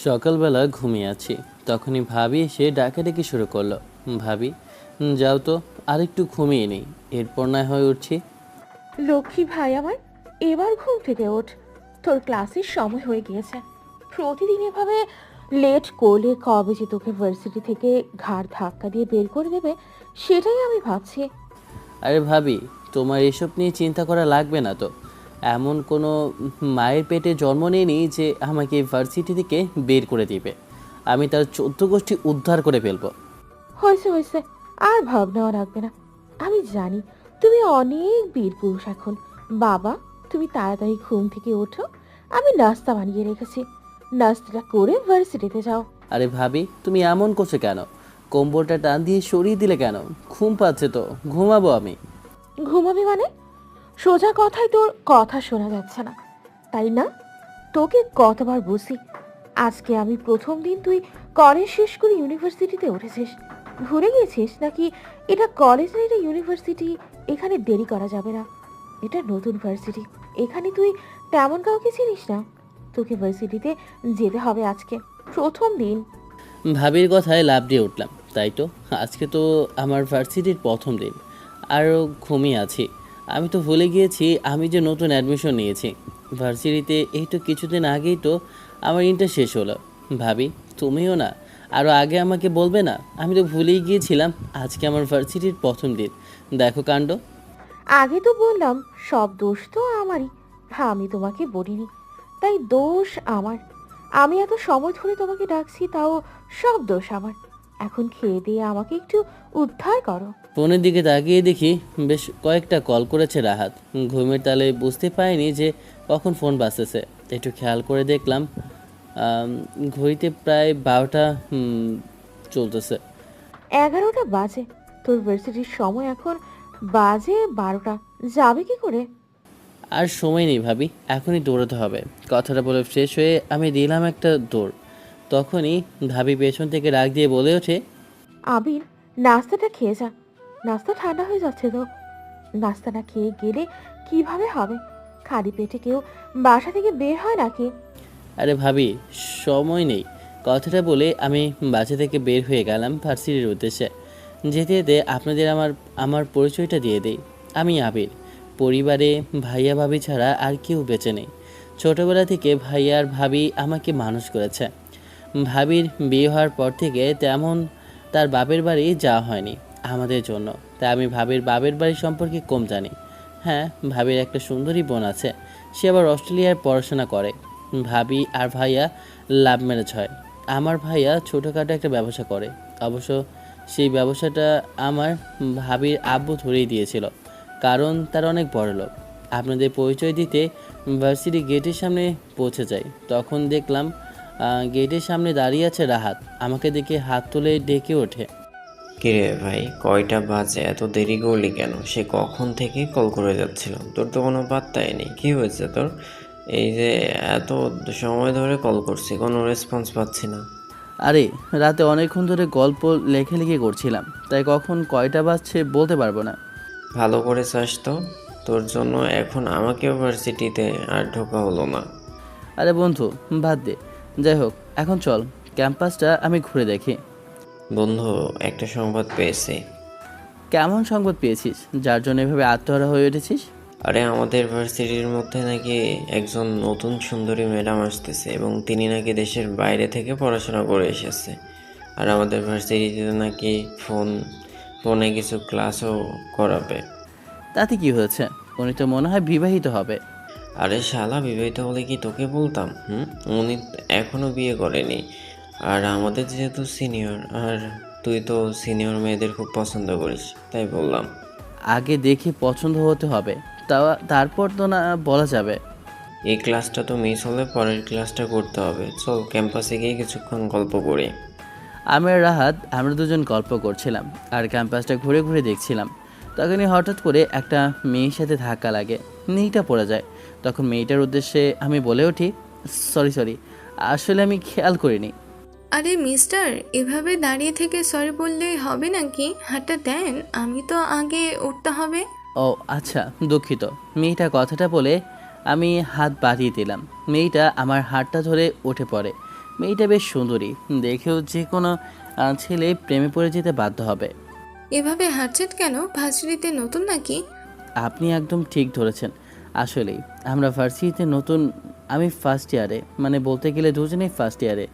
সকালবেলা ঘুমিয়ে আছি, তখনই ভাবি এসে ডাকাডাকি শুরু করলো। ভাবি, যাও তো, আরেকটু ঘুমিয়ে নেই, এরপর না হয় উঠছি। লক্ষ্মী ভাই আমার, এবার ঘুম থেকে ওঠ। তোর ক্লাসের সময় হয়ে গিয়েছে। প্রতিদিন এভাবে লেট করলে কবে যে তোকে ভার্সিটি থেকে ঘাড় ধাক্কা দিয়ে বের করে দেবে সেটাই আমি ভাবছি। আরে ভাবি, তোমার এসব নিয়ে চিন্তা করা লাগবে না তো। এমন কোনো মায়ের পেটে জন্ম নেয়নি যে আমাকে ভার্সিটি থেকে বের করে দিবে। আমি তার 14 গোষ্ঠী উদ্ধার করে ফেলবো। হয়েছে হয়েছে, আর ভাবনাও রাখবে না। আমি জানি তুমি অনেক বীর পুরুষ এখন। বাবা, তুমি তাড়াতাড়ি ঘুম থেকে ওঠো। আমি নাস্তা বানিয়ে রেখেছি, নাস্তাটা করে ভার্সিটিতে যাও। আরে ভাবি, তুমি এমন করছো কেন? কম্বলটা টান দিয়ে সরিয়ে দিলে কেন? ঘুম পাচ্ছে তো, ঘুমাবো আমি। ঘুমাবি মানে? সোজা কথায় তোর কথা শোনা যাচ্ছে না, তাই না? তোকে কতবার বলছি, আজকে আমি প্রথম দিন, তুই কলেজ শেষ করে ইউনিভার্সিটিতে উঠেছিস। ভুলে গেছিস নাকি এটা কলেজ না, এটা ইউনিভার্সিটি। এখানে দেরি করা যাবে না। এটা নতুন ভার্সিটি, এখানে তুই তেমন কাউকে চিনিস না। তোকে ভার্সিটিতে যেতে হবে আজকে, প্রথম দিন। ভাবির কথায় লাফ দিয়ে উঠলাম। তাই তো, আজকে তো আমার ভার্সিটির প্রথম দিন। আরও ঘুমিয়ে আছি। আমি তো ভুলে গিয়েছি আমি যে নতুন অ্যাডমিশন নিয়েছি ভার্সিটিতে। এই তো কিছুদিন আগেই তো আমার ইন্টার শেষ হলো। ভাবি, তুমিও না আরও আগে আমাকে বলবে না? আমি তো ভুলেই গিয়েছিলাম আজকে আমার ভার্সিটির প্রথম দিন। দেখো কাণ্ড। আগে তো বললাম সব দোষ তো আমারই। হ্যাঁ, আমি তোমাকে বলিনি, তাই দোষ আমার। আমি এত সময় ধরে তোমাকে ডাকছি, তাও সব দোষ আমার। এখন খেয়ে দিয়ে আমাকে একটু উদ্ধার করো। ফোনের দিকে তাকিয়ে দেখি বেশ কয়েকটা কল করেছে রাহাত। ঘুমের তালে বুঝতে পারিনি যে কখন ফোন বাজতেছে। একটু খেয়াল করে দেখলাম আম, ঘড়িতে প্রায় 12টা চলতেছে। 11টা বাজে? তোর ভার্সিটির সময় এখন বাজে 12টা। যাবে কি করে? আর সময় নেই ভাবি, এখনই দৌড়াতে হবে। কথাটা বলে ফ্রেশ হয়ে আমি দিলাম একটা দৌড়। তখনই ভাবি পেছন থেকে ডাক দিয়ে বলে ওঠে, আবির, নাস্তাটা খেয়ে যা। নাস্তা ঠান্ডা হয়ে যাচ্ছে তো। নাস্তা না খেয়ে গেলে কিভাবে হবে? খালি পেটে কেউ বাসা থেকে বের হয় নাকি? আরে ভাবি, সময় নেই। কথাটা বলে আমি বাসা থেকে বের হয়ে গেলাম ভার্সিটির উদ্দেশ্যে। যেতে যেতে আপনাদের আমার আমার পরিচয়টা দিয়ে দিই। আমি আবির। পরিবারে ভাইয়া ভাবি ছাড়া আর কেউ বেঁচে নেই। ছোটবেলা থেকে ভাইয়া আর ভাবি আমাকে মানুষ করেছে। ভাবির বিয়ে হওয়ার পর থেকে তেমন তার বাপের বাড়ি যাওয়া হয়নি আমাদের জন্য, তাই আমি ভাবির বাপের বাড়ি সম্পর্কে কম জানি। হ্যাঁ, ভাবির একটা সুন্দরী বোন আছে, সে আবার অস্ট্রেলিয়ায় পড়াশোনা করে। ভাবি আর ভাইয়া লাভ ম্যারেজ হয়। আমার ভাইয়া ছোটোখাটো একটা ব্যবসা করে। অবশ্য সেই ব্যবসাটা আমার ভাবির আব্বু ধরেই দিয়েছিল, কারণ তার অনেক বড় লোক। আপনাদের পরিচয় দিতে ভার্সিটি গেটের সামনে পৌঁছে যাই, তখন দেখলাম গেটের সামনে দাঁড়িয়ে আছে রাহাত। আমাকে দেখে হাত তুলে ডেকে ওঠে। কিরে ভাই, কয়টা বাজে? এত দেরি করলি কেন? সে কখন থেকে কল করে যাচ্ছিল, তোর তো কোনো পাত্তাই নেই। কি হয়েছে তোর? এই যে এত সময় ধরে কল করছি, কোনো রেসপন্স পাচ্ছি না। আরে, রাতে অনেকক্ষণ ধরে গল্প লেখালেখি করছিলাম, তাই কখন কয়টা বাজছে বলতে পারবো না। ভালো করে চাস তো, তোর জন্য এখন আমাকে ইউনিভার্সিটিতে আর ঢোকা হলো না। আরে বন্ধু, বাদ দে। যাই হোক, এখন চল ক্যাম্পাসটা আমি ঘুরে দেখি। বন্ধু, একটা সংবাদ পেয়েছি। কেমন সংবাদ পেয়েছিস যার জন্য এভাবে আত্মহারা হয়ে উঠেছিস? আরে, আমাদের ভার্সিটির মধ্যে নাকি একজন নতুন সুন্দরী ম্যাডাম আসতেছে এবং তিনি নাকি দেশের বাইরে থেকে পড়াশোনা করে এসেছে। আর আমাদের ভার্সিটিতে নাকি ফোনে কিছু ক্লাসও করাবে। তাতে কি হয়েছে? উনি তো মনে হয় বিবাহিত হবে। আরে শালা, বিবাহিত হলে কি তোকে বলতাম? উনি এখনো বিয়ে করেনি। আর আমাদের যেহেতু সিনিয়র, আর তুই তো সিনিয়র মেয়েদের খুব পছন্দ করিস, তাই বললাম। আগে দেখে পছন্দ হতে হবে, তারপর তো না বলা যাবে। এই ক্লাসটা তো মিস হলে পরের ক্লাসটা করতে হবে। চল ক্যাম্পাসে গিয়ে কিছুক্ষণ গল্প করি। আমি আর রাহাত আমরা দুজন গল্প করছিলাম আর ক্যাম্পাসটা ঘুরে ঘুরে দেখছিলাম। তখনই হঠাৎ করে একটা মেয়ের সাথে ধাক্কা লাগে, মেয়েটা পড়ে যায়। তখন মেয়েটার উদ্দেশ্যে আমি বলে উঠি, সরি সরি, আসলে আমি খেয়াল করিনি। আরে মিস্টার, এভাবে দাঁড়িয়ে থেকে সরি বললেই হবে নাকি? হাতটা দেন, আমি তো আগে উঠতে হবে। ও আচ্ছা, দুঃখিত। মেয়েটা কথাটা বলে আমি হাত বাড়িয়ে দিলাম। মেয়েটা আমার হাতটা ধরে উঠে পড়ে। মেয়েটা বেশ সুন্দরী, দেখেও যে কোনো ছেলে প্রেমে পড়ে যেতে বাধ্য হবে। এভাবে হাঁটছেন কেন? ভার্সিটিতে নতুন নাকি? আপনি একদম ঠিক ধরেছেন। আসলেই আমরা ভার্সিটিতে নতুন। আমি ফার্স্ট ইয়ারে, মানে বলতে গেলে দুজনেই ফার্স্ট ইয়ারে।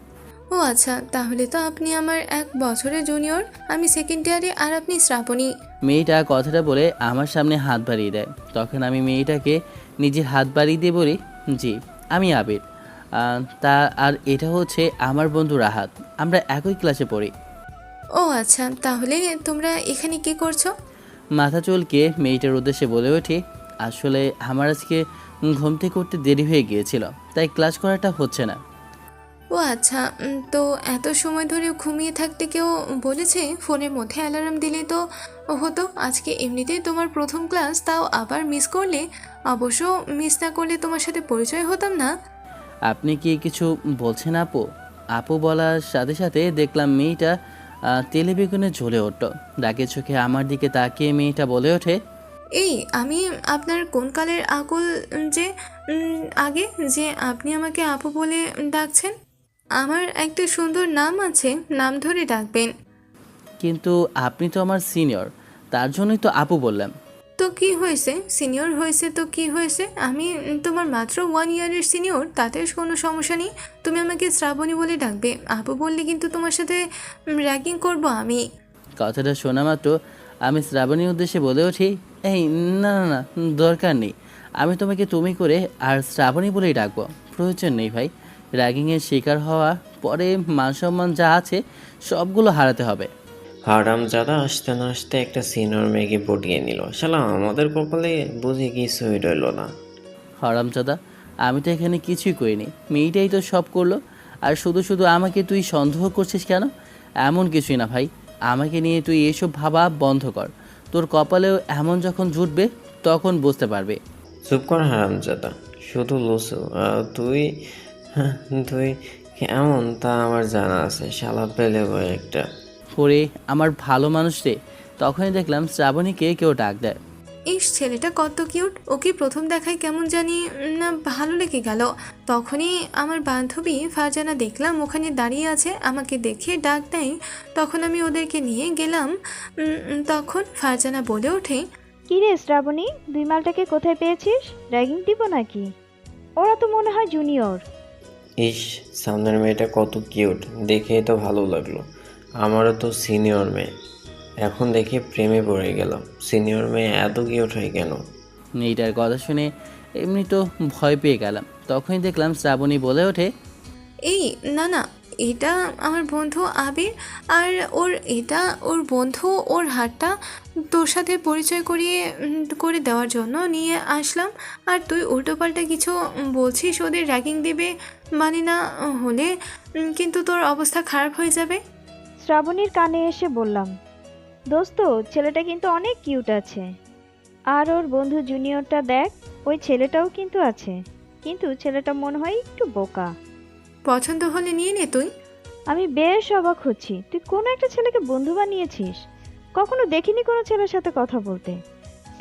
ও আচ্ছা, তাহলে তো আপনি আমার 1 বছরের জুনিয়র। আমি সেকেন্ড ইয়ারে আর আপনি শ্রাবণী। মেয়েটা কথাটা বলে আমার সামনে হাত বাড়িয়ে দেয়। তখন আমি মেয়েটাকে নিজের হাত বাড়িয়ে দিয়ে বলি, জি আমি আবির। তা আর এটা হচ্ছে আমার বন্ধু রাহাত, আমরা একই ক্লাসে পড়ি। ও আচ্ছা, তাহলে তোমরা এখানে কি করছো? মাথা চুলকে মেয়েটার উদ্দেশ্যে বলে ওঠে, আসলে আমার আজকে ঘুম থেকে উঠতে দেরি হয়ে গিয়েছিল, তাই ক্লাস করাটা হচ্ছে না। ও আচ্ছা, তো এত সময় ধরে ঘুমিয়ে থাকতে কেউ বলেছে? ফোনের মধ্যে অ্যালার্ম দিলে তো হতো। আজকে এমনিতেই তোমার প্রথম ক্লাস, তাও আবার মিস করলে। অবশ্য মিস না করলে তোমার সাথে পরিচয় হতাম না। আপনি কি কিছু বলছেন আপু? আপু বলার সাথে সাথে দেখলাম মেয়েটা তেলে বেগুনে জ্বলে উঠল। ডাকে চোখে আমার দিকে তাকিয়ে মেয়েটা বলে ওঠে, এই আমি আপনার কোন কালের আকুল যে আগে যে আপনি আমাকে আপু বলে ডাকছেন? আমার একটা সুন্দর নাম আছে, নাম ধরে ডাকবেন। কিন্তু আপনি তো আমার সিনিয়র, তার জন্যই তো আপু বললাম। তো কি হয়েছে? সিনিয়র হয়েছে তো কি হয়েছে? আমি তোমার মাত্র 1 ইয়ারের সিনিয়র, তাতে কোনো সমস্যা নেই। তুমি আমাকে শ্রাবণী বলে ডাকবে। আপু বললে কিন্তু তোমার সাথে র্যাগিং করব আমি। কথাটা শোনা মাত্র আমি শ্রাবণীর উদ্দেশ্যে বলে উঠি, এই না না না, দরকার নেই। আমি তোমাকে তুমি করে আর শ্রাবণী বলেই ডাকবো, প্রয়োজন নেই ভাই। র্যাগিংয়ের শিকার হওয়া পরে মান সম্মান যা আছে সবগুলো হারাতে হবে। হারামজাদা আসতে না আসতে একটা সিনিয়র মেয়েকে পটিয়ে নিল। শালা আমাদের কপালে বুঝি কিছুই রইল না। হরামজাদা, আমি তো এখানে কিছুই করিনি, মেয়েটাই তো সব করলো। আর শুধু শুধু আমাকে তুই সন্দেহ করছিস কেন? এমন কিছুই না ভাই, আমাকে নিয়ে তুই এসব ভাবা বন্ধ কর। তোর কপালেও এমন যখন জুটবে তখন বুঝতে পারবে। চুপ কর হারামজাদা, শুধু লুসু। তুই তুই কেমন তা আমার জানা আছে। শালা পেলে বই একটা। পরে আমার ভালো মানুষ রে। তখনই দেখলাম শ্রাবণীকে কেউ ডাক দেয়। ইস, ছেলেটা কত কিউট। ওকে প্রথম দেখায় কেমন জানি না ভালো লেগে গেল। তখনই আমার বান্ধবী ফারজানা দেখলাম ওখানে দাঁড়িয়ে আছে, আমাকে দেখে ডাক দেয়। তখন আমি ওদেরকে নিয়ে গেলাম। তখন ফারজানা বলে ওঠে, কি রে শ্রাবণী, 2 মালটাকে কোথায় পেয়েছিস? র্যাগিং দিব নাকি? ওরা তো মনে হয় জুনিয়র। ইস, সামনের মেয়েটা কত কিউট, দেখেই তো ভালো লাগলো। আমারও তো সিনিয়র মেয়ে, এখন দেখে প্রেমে পড়ে গেলাম। সিনিয়র মেয়ে এত কিউট হয় কেন? মেয়েটার কথা শুনে এমনি তো ভয় পেয়ে গেলাম। তখনই দেখলাম শ্রাবণী বলে ওঠে, এই না না, এটা আমার বন্ধু আবির। আর এটা ওর বন্ধু। ওর হাতটা তোর সাথে পরিচয় করে দেওয়ার জন্য নিয়ে আসলাম। আর তুই উল্টোপাল্টা কিছু বলছিস, ওদের র্যাগিং দেবে মানে না হলে কিন্তু তোর অবস্থা খারাপ হয়ে যাবে। শ্রাবণীর কানে এসে বললাম, দোস্ত ছেলেটা কিন্তু অনেক কিউট আছে। আর ওর বন্ধু জুনিয়রটা দেখ, ওই ছেলেটাও কিন্তু আছে, কিন্তু ছেলেটা মনে হয় একটু বোকা। পছন্দ হলে নিয়ে নে তুই। আমি বেশ অবাক হচ্ছি, তুই কোনো একটা ছেলেকে বন্ধু বানিয়েছিস? কখনো দেখিনি কোনো ছেলের সাথে কথা বলতে।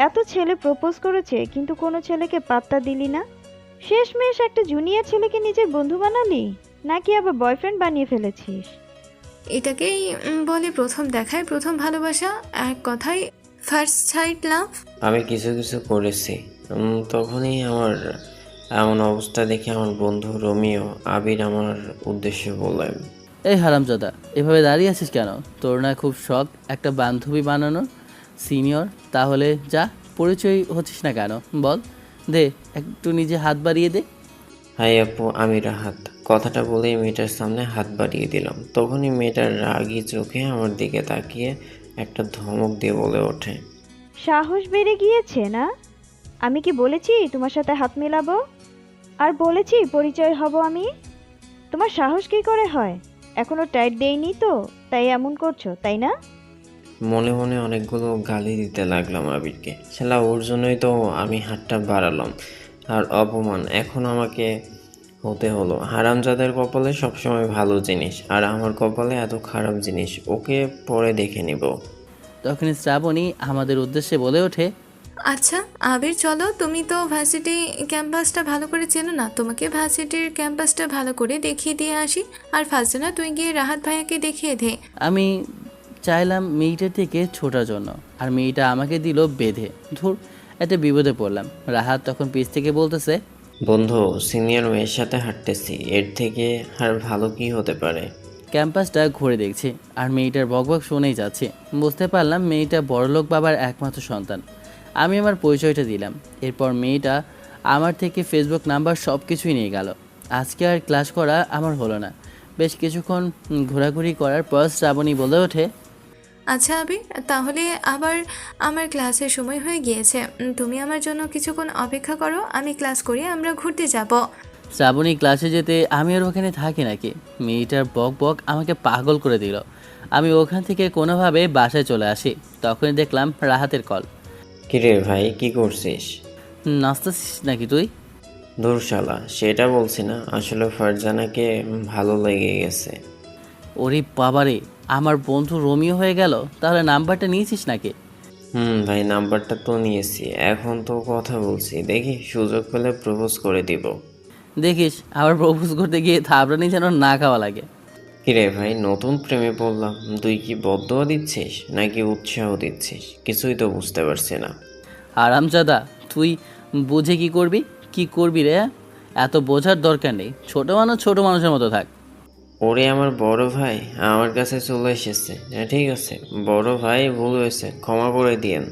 এত ছেলে প্রপোজ করেছে কিন্তু কোনো ছেলেকে পাত্তা দিলি না। শেষমেশ একটা জুনিয়র ছেলেকে নিজের বন্ধু বানালি, নাকি আবার বয়ফ্রেন্ড বানিয়ে ফেলেছিস? এটাকেই বলে প্রথম দেখায় প্রথম ভালোবাসা। এক কথায় ফার্স্ট সাইট লাভ। আমি কিছু কিছু করেছি। তখনই আমার এমন অবস্থা দেখে আমার বন্ধু রোমিও আবির আমার উদ্দেশ্যে বললেন, এই হারামজাদা, এভাবে দাঁড়িয়ে আছিস কেন? তোর না খুব শখ একটা বান্ধবী বানানোর? সিনিয়র তাহলে যা, পরিচয় হচ্ছিস না কেন বল? দে একটু নিজে হাত বাড়িয়ে দে। হাই আপু, আমি রাহাত। কথাটা বলেই মেয়েটার সামনে হাত বাড়িয়ে দিলাম। তখনই মেয়েটার রাগী চোখে আমার দিকে তাকিয়ে একটা ধমক দিয়ে বলে ওঠে, সাহস বেড়ে গিয়েছে না? আমি কি বলেছি তোমার সাথে হাত মেলাবো? আর বলেছি পরিচয় হব আমি? তোমার সাহস কি করে হয়? এখনো টাইট দেইনি তো, তাই এমন করছো, তাই না? মনে মনে অনেকগুলো গালি দিতে লাগলাম আবিরকে। শালা ওর জন্যই তো আমি হাতটা বাড়ালাম। আর অপমান এখন আমাকে হতে হলো। হারামজাদের কপালে সবসময় ভালো জিনিস, আর আমার কপালে এত খারাপ জিনিস। ওকে পরে দেখে নিব। তখনই শ্রাবণী আমাদের উদ্দেশ্যে বলে ওঠে, আচ্ছা আবির, চলো, তুমি তো ভার্সিটি ক্যাম্পাসটা ভালো করে চেনো না, তোমাকে ভার্সিটির ক্যাম্পাসটা ভালো করে দেখিয়ে দিয়ে আসি। আর ফার্স্টে তুই গিয়ে রাহাত ভাইয়াকে দেখিয়ে দে। আমি চাইলাম মেয়েটার থেকে ছোটার জন্য, আর মেয়েটা আমাকে দিল বেঁধে। ধুর, একটা বিপদে পড়লাম। রাহাত তখন পিছ থেকে বলতেছে, বন্ধু, সিনিয়র মেয়ের সাথে হাঁটতেছি, এর থেকে আর ভালো কি হতে পারে? ক্যাম্পাসটা ঘুরে দেখছি আর মেয়েটার বকবক শুনেই যাচ্ছে। বুঝতে পারলাম মেয়েটা বড়লোক বাবার একমাত্র সন্তান। আমি আমার পরিচয়টা দিলাম। এরপর মেয়েটা আমার থেকে ফেসবুক নাম্বার সব কিছুই নিয়ে গেল। আজকে আর ক্লাস করা আমার হলো না। বেশ কিছুক্ষণ ঘোরাঘুরি করার পর শ্রাবণী বলে ওঠে, আচ্ছা আবির, তাহলে আবার আমার ক্লাসের সময় হয়ে গিয়েছে। তুমি আমার জন্য কিছুক্ষণ অপেক্ষা করো, আমি ক্লাস করে আমরা ঘুরতে যাব। শ্রাবণী ক্লাসে যেতে আমি আর ওখানে থাকি নাকি? মেয়েটার বক বক আমাকে পাগল করে দিল। আমি ওখান থেকে কোনোভাবে বাসায় চলে আসি। তখনই দেখলাম রাহাতের কল। কিরে ভাই, কি করছিস? নাচতেছিস নাকি তুই? দূর শালা, সেটা বলছি না, আসলে ফারজানাকে ভালো লেগে গেছে। ওরে বাবারে, আমার বন্ধু রোমিও হয়ে গেল। তাহলে নাম্বারটা নিয়েছিস নাকি? ভাই, নাম্বারটা তো নিয়েছি, এখন তো কথা বলছি, দেখি সুযোগ পেলে প্রপোজ করে দিব। দেখিস আবার প্রপোজ করতে গিয়ে থাবড়ানি যেন না খাওয়া লাগে। কিরে ভাই, নতুন প্রেমে পড়লাম, তুই কি বদদোয়া দিচ্ছিস নাকি উৎসাহ দিচ্ছিস? কিছুই তো বুঝতে পারছি না। আরামজাদা, তুই বুঝে কি করবি? কি করবি রে? এত বোঝার দরকার নেই। ছোট মানুষ ছোট মানুষের মতো থাক। ওরে আমার বড় ভাই আমার কাছে চলে এসেছে। হ্যাঁ ঠিক আছে, বড় ভাই, ভুল হয়েছে, ক্ষমা করে দিয়েন।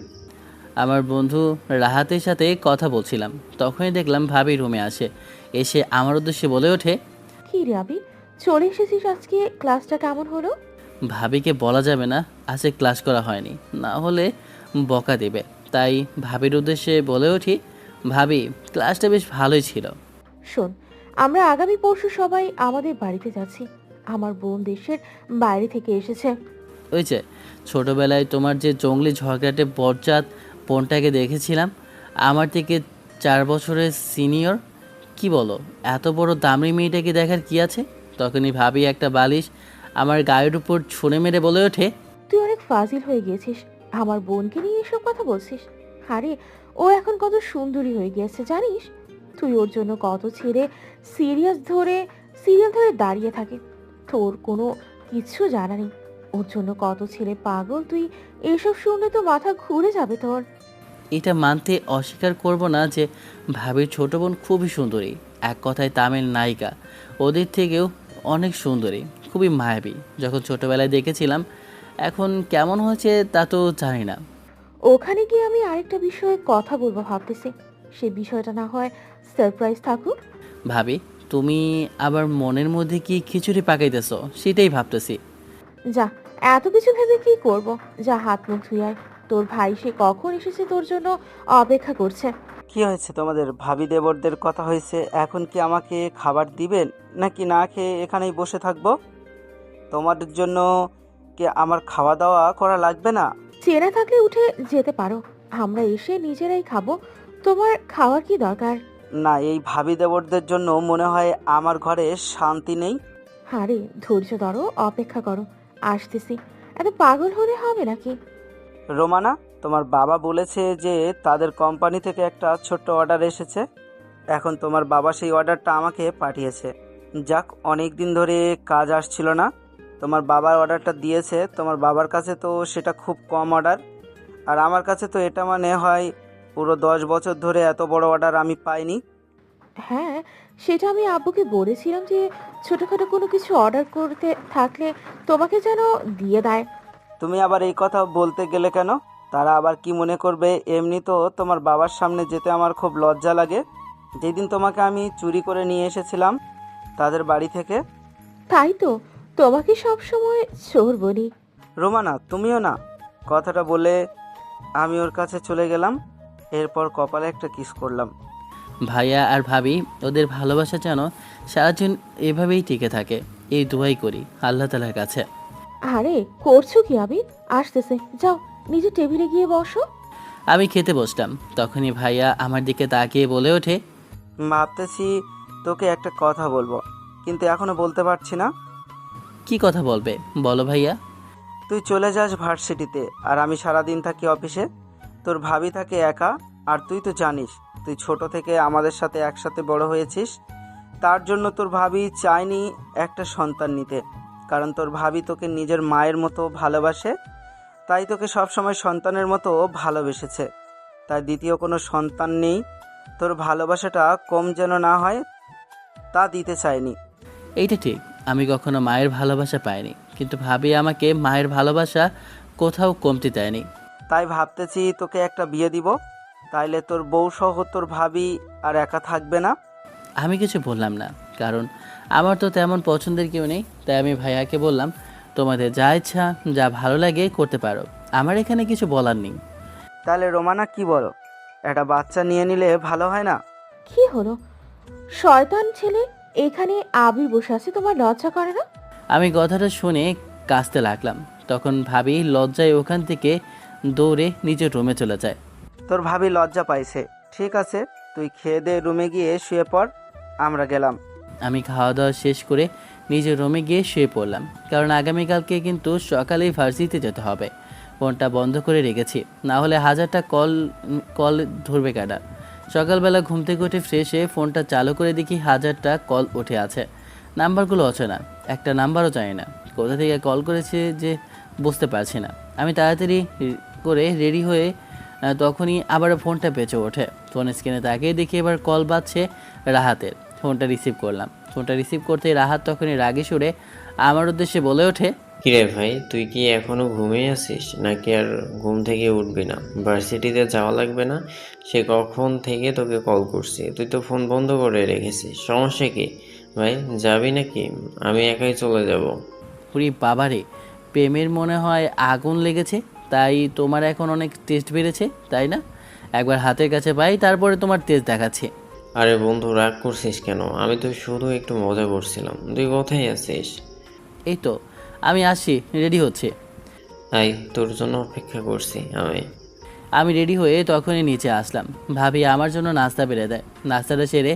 আমার বন্ধু রাহাতের সাথে কথা বলছিলাম, তখনই দেখলাম ভাবি রুমে আসে। এসে আমার উদ্দেশ্যে বলে ওঠে, কি রে আবি, চলে এসেছিস? আজকে ক্লাসটা কেমন হলো? ভাবিকে বলা যাবে না আজকে ক্লাস করা হয়নি, না হলে বকা দেবে। তাই ভাবির উদ্দেশ্যে বলে উঠি, ভাবি ক্লাসটা বেশ ভালোই ছিল। শোন, আমরা আগামী পরশু সবাই আমাদের বাড়িতে যাচ্ছি। আমার বোন দেশের বাইরে থেকে এসেছে। ওই যে ছোটোবেলায় তোমার যে জঙ্গলি ঝগড়াটে বজ্জাত বোনটাকে দেখেছিলাম, আমার থেকে 4 বছরের সিনিয়র, কি বলো? এত বড় দামি মেয়েটাকে দেখার কি আছে? তখনই ভাবি একটা বালিশ আমার গায়ের উপর ছুঁড়ে মেরে বলে ওঠে, তুই অনেক ফাজিল হয়ে গেছিস। আমার বোনকে নিয়ে এসব কথা বলছিস? আরে, ও এখন কত সুন্দরী হয়ে গিয়েছে জানিস? তুই ওর জন্য কত ছেড়ে সিরিয়াল ধরে দাঁড়িয়ে থাকে। তোর কোনো কিচ্ছু জানা নেই। ওর জন্য কত ছেলে পাগল, তুই এসব শুনলে তো মাথা ঘুরে যাবে তোর। এটা মানতে অস্বীকার করব না যে ভাবির ছোট বোন খুবই সুন্দরী। এক কথায় তামিল নায়িকা, ওদের থেকেও অনেক সুন্দরী, খুবই মায়াবী। যখন ছোটোবেলায় দেখেছিলাম, এখন কেমন হয়েছে তা তো জানি না। ওখানে গিয়ে আমি আরেকটা বিষয়ে কথা বলবো ভাবতেছি। সে বিষয়টা না হয় সারপ্রাইজ থাকুক। ভাবি, তুমি আবার মনের মধ্যে কি খিচুড়ি পাকাইতেছো সেটাই ভাবতেছি। যা, এত কিছু ভেবে কি করব? যা, হাত মুখ ধুই আয়। তোর ভাই সে কখন এসেছে তোর জন্য অপেক্ষা করছে। কি হয়েছে তোমাদের? ভাবি দেবরদের কথা হয়েছে, এখন কি আমাকে খাবার দিবেন নাকি না খেয়ে এখানেই বসে থাকবো? তোমাদের জন্য কি আমার খাওয়া দাওয়া করা লাগবে না? চেনা থাকলে উঠে যেতে পারো, আমরা এসে নিজেরাই খাবো। তোমার খাওয়ার কি দরকার? না, এই ভাবি দেবরদের জন্য মনে হয় আমার ঘরে শান্তি নেই। আরে ধৈর্য ধরো, অপেক্ষা করো, আসতেছি। এত পাগল হলে হবে নাকি? রোমানা, তোমার বাবা বলেছে যে তাদের কোম্পানি থেকে একটা ছোট্ট অর্ডার এসেছে। এখন তোমার বাবা সেই অর্ডারটা আমাকে পাঠিয়েছে। যাক, অনেক দিন ধরে কাজ আসছিল না, তোমার বাবার অর্ডারটা দিয়েছে। তোমার বাবার কাছে তো সেটা খুব কম অর্ডার, আর আমার কাছে তো এটা মানে হয় পুরো 10 বছর ধরে এত বড় অর্ডার আমি পাইনি। হ্যাঁ, সেটা আমি আব্বুকে বলেছিলাম যে ছোটখাটো কোনো কিছু অর্ডার করতে থাকলে তোমাকে যেন দিয়ে দেয়। তুমি আবার এই কথা বলতে গেলে কেন? তারা আবার কি মনে করবে? এমনি তো তোমার বাবার সামনে যেতে আমার খুব লজ্জা লাগে। যেদিন তোমাকে আমি চুরি করে নিয়ে এসেছিলাম তাদের বাড়ি থেকে। তাই তো তোমাকে সব সময় চোর বলি। রোমানা, তুমিও না। কথাটা বলে আমি ওর কাছে চলে গেলাম, এরপর কপালে একটা কিস করলাম। ভাইয়া আর ভাবি ওদের ভালোবাসা যেন সারাদিন এভাবেই টিকে থাকে, এই দোয়াই করি আল্লাহ তাআলার কাছে। আরে করছো কি আবির? আসতেছে, যাও নিজে টেবিলে গিয়ে বসো। আমি খেতে বসলাম, তখনই ভাইয়া আমার দিকে তাকিয়ে বলে ওঠে, ভাবতেছি তোকে একটা কথা বলবো, কিন্তু এখনো বলতে পারছি না। কি কথা বলবে? বলো ভাইয়া। তুই চলে যাস ভার্সিটিতে, আর আমি সারাদিন থাকি অফিসে। তোর ভাবি থাকে একা, আর তুই তো জানিস তুই ছোট থেকে আমাদের সাথে একসাথে বড় হয়েছিস। তার জন্য তোর ভাবি চায়নি একটা সন্তান নিতে, কারণ তোর ভাবি তোকে নিজের মায়ের মতো ভালোবাসে, তাই তোকে সবসময় সন্তানের মতো ভালোবেসেছে। তাই দ্বিতীয় কোনো সন্তান নেই, তোর ভালোবাসাটা কম যেন না হয় তা দিতে চায়নি। এইটা ঠিক, আমি কখনো মায়ের ভালোবাসা পাইনি, কিন্তু ভাবি আমাকে মায়ের ভালোবাসা কোথাও কমতে দেয়নি। তাই ভাবতেছি তোকে একটা বিয়ে দিব, তাইলে তোর বউ সহ তোর ভাবি আর একা থাকবে না। আমি কিছু বললাম না, কারণ আমার তো তেমন পছন্দের কেউ নেই। তাই আমি ভাইয়াকে বললাম, তোমাদের যা ইচ্ছা যা ভালো লাগে করতে পারো, আমার এখানে কিছু বলার নেই। তাহলে রোমানা কি বলো, একটা বাচ্চা নিয়ে নিলে ভালো হয় না? কি হলো? শয়তান ছেলে, এখানে আবির বসে আছে, তোমার লজ্জা করে না? আমি কথাটা শুনে কাঁচতে লাগলাম। তখন ভাবি লজ্জায় ওখান থেকে দৌড়ে নিজের রুমে চলে যায়। তোর ভাবি লজ্জা পাইছে, ঠিক আছে তুই খেয়ে দে, রুমে গিয়ে শুয়ে পড়, আমরা গেলাম। আমি খাওয়া দাওয়া শেষ করে নিজের রুমে গিয়ে শুয়ে পড়লাম, কারণ আগামীকালকে কিন্তু সকালেই ভার্সিটিতে যেতে হবে। ফোনটা বন্ধ করে রেখেছি, না হলে হাজারটা কল ধরবে কাটা। সকালবেলা ঘুম থেকে উঠে ফ্রেশ হয়ে ফোনটা চালু করে দেখি হাজারটা কল উঠে আছে। নাম্বারগুলো অচেনা, একটা নাম্বারও জানি না কোথা থেকে কল করেছে যে বুঝতে পারছি না। আমি তাড়াতাড়ি করে রেডি হয়ে তখনই আবার ফোনটা বেঁচে ওঠে। ফোন স্ক্রিনে তাকিয়ে দেখি এবার কল বাজছে রাহাতের। ফোনটা রিসিভ করলাম। ফোনটা রিসিভ করতেই রাহাত তখনই রাগে সুরে আমার উদ্দেশ্যে বলে ওঠে, কিরে ভাই, তুই কি এখনো ঘুমিয়ে আছিস নাকি আর ঘুম থেকে উঠবি না? ভার্সিটিতে যাওয়া লাগবে না? সে কখন থেকে তোকে কল করছি, তুই তো ফোন বন্ধ করে রেখেছিস। সমস্যা কি ভাই, যাবি নাকি? আমি একাই চলে যাব। পুরি বাবারে, প্রেমের মনে হয় আগুন লেগেছে, তাই তোমার এখন অনেক টেস্ট বেড়েছে তাই না? একবার হাতের কাছে পাই তারপরে তোমার টেস্ট দেখাচ্ছে। আরে বন্ধু, রাগ করছিস কেন? আমি তো শুধু একটু মজা করছিলাম। তুই কোথায় আছিস? এই তো আমি আসছি, রেডি হচ্ছে। আই, তোর জন্য অপেক্ষা করছি আমি রেডি হয়ে তখনই নিচে আসলাম। ভাবি আমার জন্য নাস্তা বেড়ে দেয়। নাস্তাটা সেরে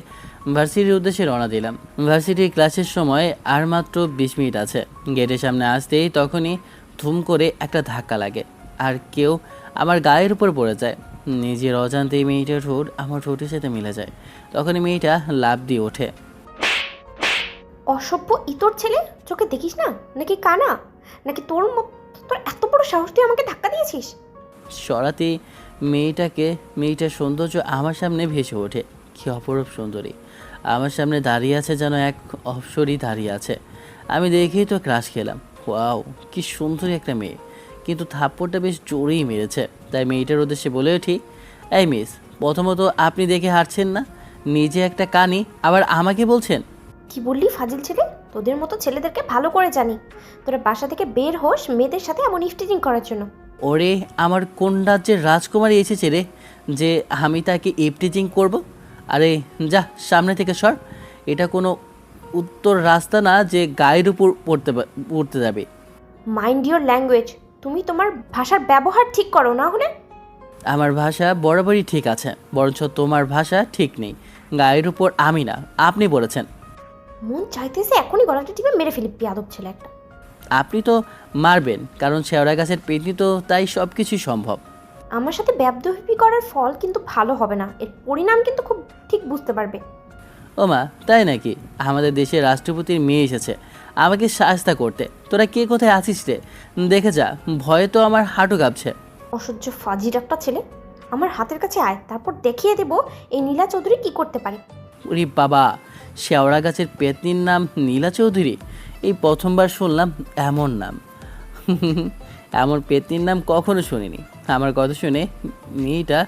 ভার্সিটির উদ্দেশ্যে রওনা দিলাম। ভার্সিটির ক্লাসের সময় আর মাত্র 20 মিনিট আছে। গেটের সামনে আসতেই তখনই ধুম করে একটা ধাক্কা লাগে, আর কেউ আমার গায়ের উপর পড়ে যায়। নিজের অজান্তেই মেয়েটার ঠোঁট আমার ঠোঁটের সাথে মিলে যায়। তখনই মেয়েটা লাফ দিয়ে ওঠে। অসভ্য ইতর ছেলে, চোখে দেখিস না নাকি কানা? নাকি তোর তোর এত বড় সাহস, তুই আমাকে ধাক্কা দিয়েছিস? সরাতেই মেয়েটার সৌন্দর্য আমার সামনে ভেসে ওঠে। কী অপরূপ সুন্দরী আমার সামনে দাঁড়িয়ে আছে, যেন এক অপসরই দাঁড়িয়ে আছে। আমি দেখেই তো ক্রাশ খেলাম। ওয়াও, কি সুন্দরী একটা মেয়ে, কিন্তু থাপ্পড়টা বেশ জোরেই মেরেছে। তাই মেয়েটার উদ্দেশ্যে বলে উঠি, এই মিস, প্রথমত আপনি দেখে হাঁটছেন না, নিজে একটা কানি, আবার আমাকে বলছেন। কি বললি ফাজিল ছেলে? তোদের মতো ছেলেদেরকে ভালো করে জানি। তোরা বাসা থেকে বের হোস মেয়েদের সাথে এমন ইফটিজিং করার জন্য। ওরে, আমার কোন রাজ্যের রাজকুমারী এসেছে রে যে আমি তাকে ইপটিজিং করব? আরে যা, সামনে থেকে সর। এটা কোনো উত্তর রাস্তা না যে গায়ের উপর পড়তে যাবে। Mind your language. তুমি তোমার ভাষার ব্যবহার ঠিক করো, না হলে। আমার ভাষা বরাবরই ঠিক আছে, বরঞ্চ তোমার ভাষা ঠিক নেই। গায়ের উপর আমি না, আপনি বলেছেন। মন চাইতেছে এখনই গলাটা টিপে মেরে ফেলি, বেয়াদব ছেলে একটা। আপনি তো মারবেন, কারণ শেওড়া গাছের পেটনি তো, তাই সব কিছুই সম্ভব। আমার সাথে ব্যবদহিপি করার ফল কিন্তু ভালো হবে না, এর পরিণাম কিন্তু খুব ঠিক বুঝতে পারবে। ওমা, তাই নাকি? আমাদের দেশের রাষ্ট্রপতির মেয়ে এসেছে আমাকে শায়েস্তা করতে। তোরা কে কোথায় আছিস রে? দেখে যা, ভয়ে তো আমার হাঁটু কাঁপছে। অসহ্য ফাজির একটা ছেলে, আমার হাতের কাছে আয়, তারপর দেখিয়ে দেব এই নীলা চৌধুরী কি করতে পারে। ওরে বাবা, শেওড়া গাছের পেতনির নাম নীলা চৌধুরী? এই প্রথমবার শুনলাম এমন নাম। এমন পেতনির নাম কখনো শুনিনি। আমার কথা শুনে মেয়েটা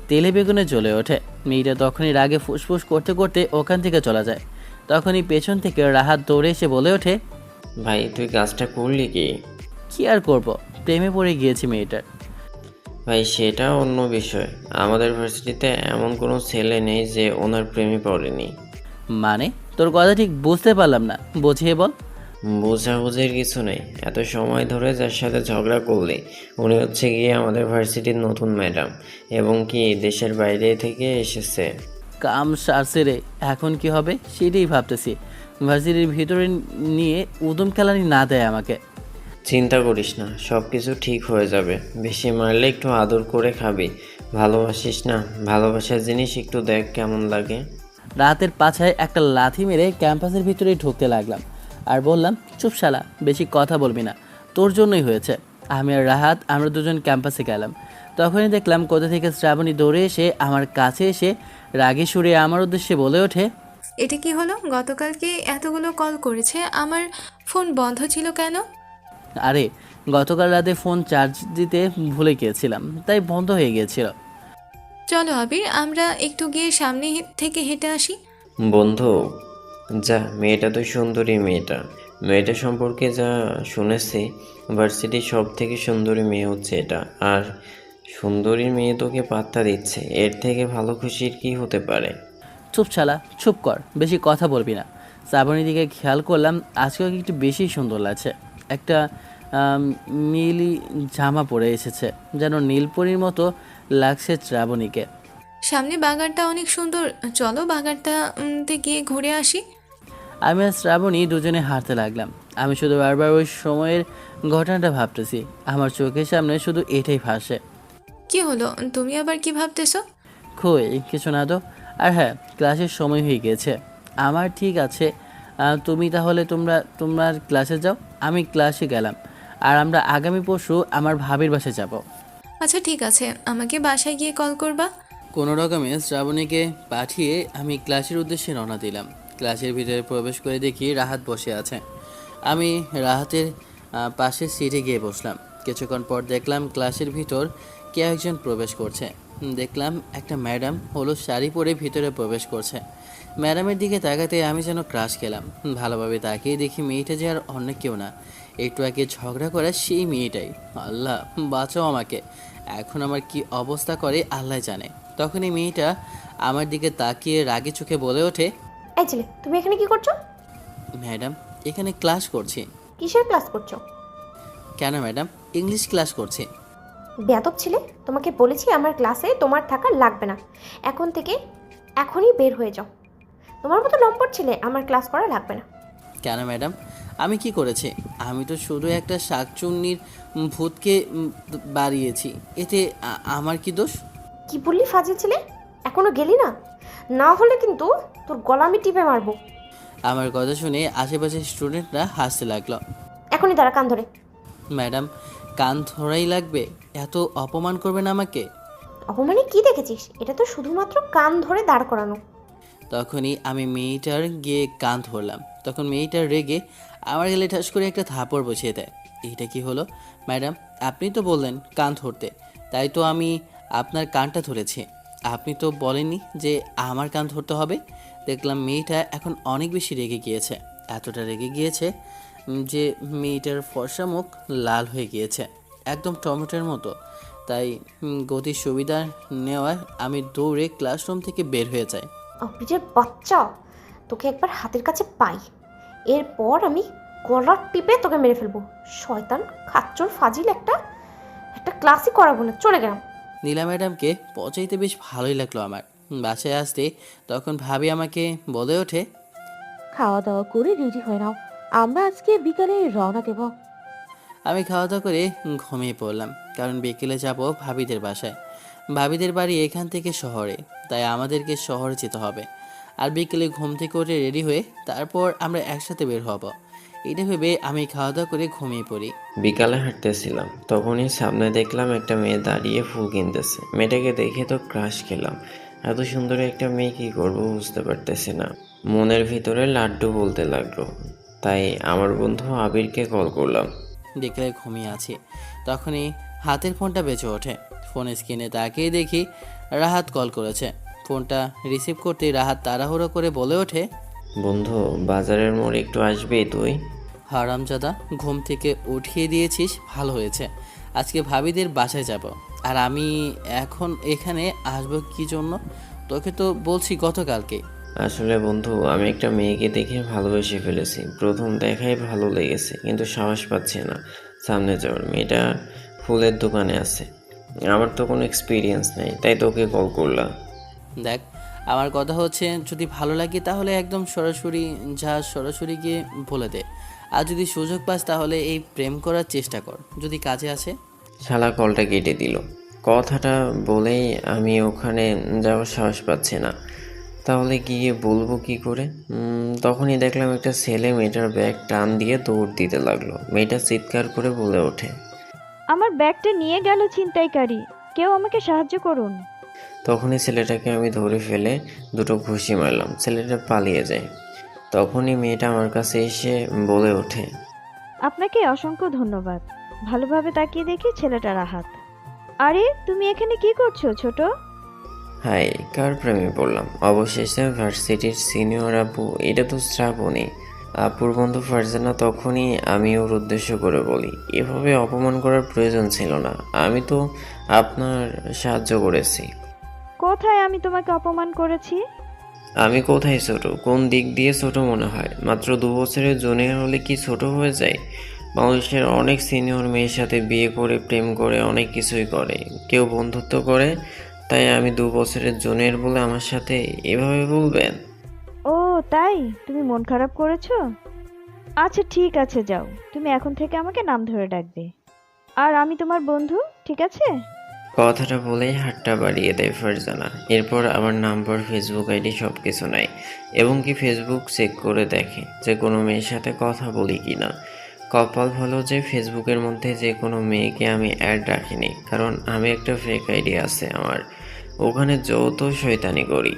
তেলে বেগুনে জ্বলে ওঠে। মেয়েটা তখনই রাগে ফুসফুস করতে করতে ওখান থেকে চলে যায়। তখনই পেছন থেকে রাহাত দৌড়ে এসে বলে ওঠে, ভাই, তুই কাজটা করলি কি? কি আর করব, প্রেমে পড়ে গিয়েছি মেয়েটার। ভাই, সেটা অন্য বিষয়। আমাদের ভার্সিটিতে এমন কোনো ছেলে নেই যে ওনার প্রেমে পড়েনি। মানে, তোর কথা ঠিক বুঝতে পারলাম না, বুঝিয়ে বল। বোঝাবুঝির কিছু নেই। এত সময় ধরে যার সাথে ঝগড়া করলি, উনি হচ্ছে গিয়ে আমাদের ভার্সিটির নতুন ম্যাডাম, এবং কি দেশের বাইরে থেকে এসেছে। কাম সারছে রে, এখন কি হবে সেটাই ভাবতেছি। ভার্সিটির ভিতরে নিয়ে উদম খেলানি না দেয় আমাকে। চিন্তা করিস না, সব কিছু ঠিক হয়ে যাবে। বেশি মারলে একটু আদর করে খাবি। ভালোবাসিস না? ভালোবাসার জিনিস একটু দেখ কেমন লাগে। রাতের পাছায় একটা লাথি মেরে ক্যাম্পাসের ভিতরে ঢুকতে লাগলাম আর বললাম, চুপ শালা, বেশি কথা বলবি না, তোর জন্যই হয়েছে। আমি আর রাহাত আমরা দুজন ক্যাম্পাসে গেলাম। তখনই দেখলাম কোথা থেকে শ্রাবণী দৌড়ে এসে আমার কাছে এসে রাগে সুরে আমার উদ্দেশ্যে বলে ওঠে, এটা কি হলো? গতকালকে এতগুলো কল করেছে, আমার ফোন বন্ধ ছিল কেন? আরে গতকাল রাতে ফোন চার্জ দিতে ভুলে গিয়েছিলাম, তাই বন্ধ হয়ে গিয়েছিল। চলো আবির, আমরা একটু গিয়ে সামনে থেকে হেঁটে আসি। বন্ধু, যা, মেয়েটা তো সুন্দরী। মেয়েটা সম্পর্কে যা শুনেছি, ভার্সিটির সব থেকে সুন্দরী মেয়ে হচ্ছে এটা। আর সুন্দরী মেয়ে তোকে পাত্তা দিচ্ছে, এর থেকে ভালো খুশির কি হতে পারে? চুপ শালা, চুপ কর, বেশি কথা বলবি না। শ্রাবণীর দিকে খেয়াল করলাম আজকে ওকে একটু বেশি সুন্দর লাগছে। একটা নীলি জামা পরে এসেছে, যেন নীলপরীর মতো লাগছে শ্রাবণীকে। সামনে বাগানটা অনেক সুন্দর, চলো বাগানটাতে গিয়ে ঘুরে আসি। আমি আর শ্রাবণী দুজনে হাঁটতে লাগলাম। আমি শুধু বারবার ওই সময়ের ঘটনাটা ভাবতেছি, আমার চোখের সামনে শুধু এটাই ভাসে। কি হলো, তুমি আবার কি ভাবতেছো? কই কিছু না তো। আর হ্যাঁ, ক্লাসের সময় হয়ে গেছে আমার। ঠিক আছে, তুমি তাহলে তোমার ক্লাসে যাও, আমি ক্লাসে গেলাম। আর আমরা আগামী পরশু আমার ভাবির বাসায় যাব। আচ্ছা ঠিক আছে, আমাকে বাসায় গিয়ে কল করবা। কোনো রকমে শ্রাবণীকে পাঠিয়ে আমি ক্লাসের উদ্দেশ্যে রওনা দিলাম। ক্লাসের ভিতরে প্রবেশ করে দেখি রাহাত বসে আছে। আমি রাহাতের পাশের সিটে গিয়ে বসলাম। কিছুক্ষণ পর দেখলাম ক্লাসের ভিতর কে একজন প্রবেশ করছে। দেখলাম একটা ম্যাডাম হলুদ শাড়ি পরে ভিতরে প্রবেশ করছে। ম্যাডামের দিকে তাকাতে আমি যেন ক্রাশ খেলাম। ভালোভাবে তাকিয়ে দেখি মেয়েটা যে আর অন্য কেউ না, একটু আগে ঝগড়া করা সেই মেয়েটাই। আল্লাহ বাঁচাও আমাকে, এখন আমার কি অবস্থা করে আল্লাহ জানে। তখনই মেয়েটা আমার দিকে তাকিয়ে রাগে চোখে বলে ওঠে, এই ছেলে, তুমি এখানে কি করছো? ম্যাডাম এখানে ক্লাস করছি। কিসের ক্লাস করছো? কেন ম্যাডাম? ইংলিশ ক্লাস করছি। বেয়াদব ছেলে, তোমাকে বলেছি আমার ক্লাসে তোমার থাকা লাগবে না। এখন থেকে এখনই বের হয়ে যাও। তোমার মতো লম্পট ছেলে আমার ক্লাস করা লাগবে না। কেন ম্যাডাম, আমি কি করেছি? আমি তো শুধু একটা শাকচুন্নির ভূতকে বাড়িয়েছি, এতে আমার কি দোষ? কি বললি ফাজিল ছেলে? এখনো গেলি না? না হলে কিন্তু তোর গলা আমি টিপে মারবো। আমার কথা শুনে আশেপাশের স্টুডেন্টরা হাসতে লাগলো। এখনই দাঁড়া, কান ধরে। ম্যাডাম কান ধরাই লাগবে? এত অপমান করবেন আমাকে? অপমানে কি দেখেছিস? এটা তো শুধুমাত্র কান ধরে দাঁড় করানো। তখনই আমি মেয়েটার গিয়ে কান ধরলাম। তখন মেয়েটার রেগে আমার গেলে ঠাস করে একটা থাপড় বসিয়ে দেয়। এইটা কি হলো ম্যাডাম? আপনি তো বললেন কান ধরতে, তাই তো আমি আপনার কানটা ধরেছি। আপনি তো বলেননি যে আমার কান ধরতে হবে। দেখলাম মেয়েটা এখন অনেক বেশি রেগে গিয়েছে। এতটা রেগে গিয়েছে যে মেয়েটার ফর্সা মুখ লাল হয়ে গিয়েছে, একদম টমেটোর মতো। তাই গতির সুবিধা নেওয়ায় আমি দৌড়ে ক্লাসরুম থেকে বের হয়ে যাই। অফিসের বাচ্চা, তোকে একবার হাতের কাছে পাই, এরপর আমি গলার টিপে তোকে মেরে ফেলবো। শয়তান, খাচ্চর, ফাজিল একটা একটা ক্লাসই করাবো না, চলে গেলাম। নীলা ম্যাডামকে পচাইতে বেশ ভালোই লাগলো আমার। বাসায় আসতে তখন ভাবি আমাকে বলে ওঠে, খাওয়া দাওয়া করে রেডি হয়ে নাও, আমরা আজকে বিকালে রওনা দেব। আমি খাওয়া দাওয়া করে ঘুমিয়ে পড়লাম, কারণ বিকেলে যাব ভাবিদের বাসায়। ভাবিদের বাড়ি এখান থেকে শহরে, তাই আমাদেরকে শহরে যেতে হবে। আর বিকেলে ঘুম থেকে উঠে রেডি হয়ে তারপর আমরা একসাথে বের হব। এটা ভেবে আমি খাওয়া দাওয়া করে ঘুমিয়ে পড়ি। বিকালে হাঁটতেছিলাম, তখনই সামনে দেখলাম একটা মেয়ে দাঁড়িয়ে ফুল কিনতেছে। মেয়েটাকে দেখে তো ক্রাশ খেলাম। এত সুন্দর একটা মেয়ে কি করবো বুঝতে পারতেছি না। মনের ভিতরে লাড্ডু বলতে লাগলো। তাই আমার বন্ধু আবিরকে কল করলাম। বিকেলে ঘুমিয়ে আছি, তখনই হাতের ফোনটা বেঁচে ওঠে। ফোনের স্ক্রিনে তাকিয়ে দেখি রাহাত কল করেছে। ফোনটা রিসিভ করতেই রাহাত তাড়াহুড়ো করে বলে ওঠে, বন্ধু, বাজারের মোড় একটু আসবি তুই? হারামজাদা, ঘুম থেকে উঠিয়ে দিয়েছিস, ভালো হয়েছে। আজকে ভাবিদের বাসায় যাব। আর আমি এখন এখানে আসবো কি জন্য? তোকে তো বলছি গতকালকে। আসলে বন্ধু, আমি একটা মেয়েকে দেখে ভালোবেসে ফেলেছি। প্রথম দেখায় ভালো লেগেছে, কিন্তু সাহস পাচ্ছি না সামনে যাওয়ার। মেয়েটা ফুলের দোকানে আছে, আমার তো কোনো এক্সপিরিয়েন্স নেই, তাই তোকে কল করলাম। দেখ, আমার কথা হচ্ছে যদি ভালো লাগে তাহলে একদম সরাসরি যা, সরাসরি গিয়ে বলে দে। আর যদি সুযোগ পাস তাহলে এই প্রেম করার চেষ্টা কর, যদি কাজে আসে। শালা কলটা কেটে দিল। কথাটা বলেই আমি ওখানে যাওয়ার সাহস পাচ্ছি না। তাহলে গিয়ে বলবো কি করে? তখনই দেখলাম একটা ছেলে মেয়েটার ব্যাগ টান দিয়ে দৌড় দিতে লাগলো। মেয়েটা চিৎকার করে বলে ওঠে। আমার ব্যাগটা নিয়ে গেল ছিনতাইকারী, কেউ আমাকে সাহায্য করুন। তখনই ছেলেটাকে আমি ধরে ফেলে দুটো ঘুষি মারলাম। ছেলেটা পালিয়ে যায়। তখনই মেয়েটা আমার কাছে এসে বলে ওঠে। আপনাকে অসংখ্য ধন্যবাদ। ভালোভাবে তাকিয়ে দেখি ছেলেটা রাহাত। আরে তুমি এখানে কি করছো ছোট? হাই, কার প্রেমে পড়লাম? অবশেষে ভার্সিটির সিনিয়র আপু, এটা তো শ্রাবণী। আপুর বন্ধু ফারজানা। তখনই আমি ওর উদ্দেশ্য করে বলি, এভাবে অপমান করার প্রয়োজন ছিল না। আমি তো আপনার সাহায্য করেছি। কোথায় আমি তোমাকে অপমান করেছি? আমি কোথায় ছোট? কোন দিক দিয়ে ছোট মনে হয়? মাত্র 2 বছরের জুনিয়র হলে কি ছোট হয়ে যায়? বাংলাদেশের অনেক সিনিয়র মেয়ের সাথে বিয়ে করে, প্রেম করে, অনেক কিছুই করে, কেউ বন্ধুত্ব করে। তাই আমি 2 বছরের জুনিয়র বলে আমার সাথে এভাবে বলবেন? ও তাই, তুমি মন খারাপ করেছো? আচ্ছা ঠিক আছে, যাও, তুমি এখন থেকে আমাকে নাম ধরে ডাকবে। আর আমি তোমার বন্ধু, ঠিক আছে? কথাটা বলেই হাতটা বাড়িয়ে দেয় ফারজানা। এরপর আমার নাম্বার, ফেসবুক আইডি সব কিছু নেয় এবং কি ফেসবুক চেক করে দেখে যে কোনো মেয়ের সাথে কথা বলি কি না। কপাল ভালো যে ফেসবুকের মধ্যে যে কোনো মেয়েকে আমি অ্যাড রাখিনি, কারণ আমি একটা ফেক আইডি আছে আমার, ওখানে যৌথ শয়তানি করি।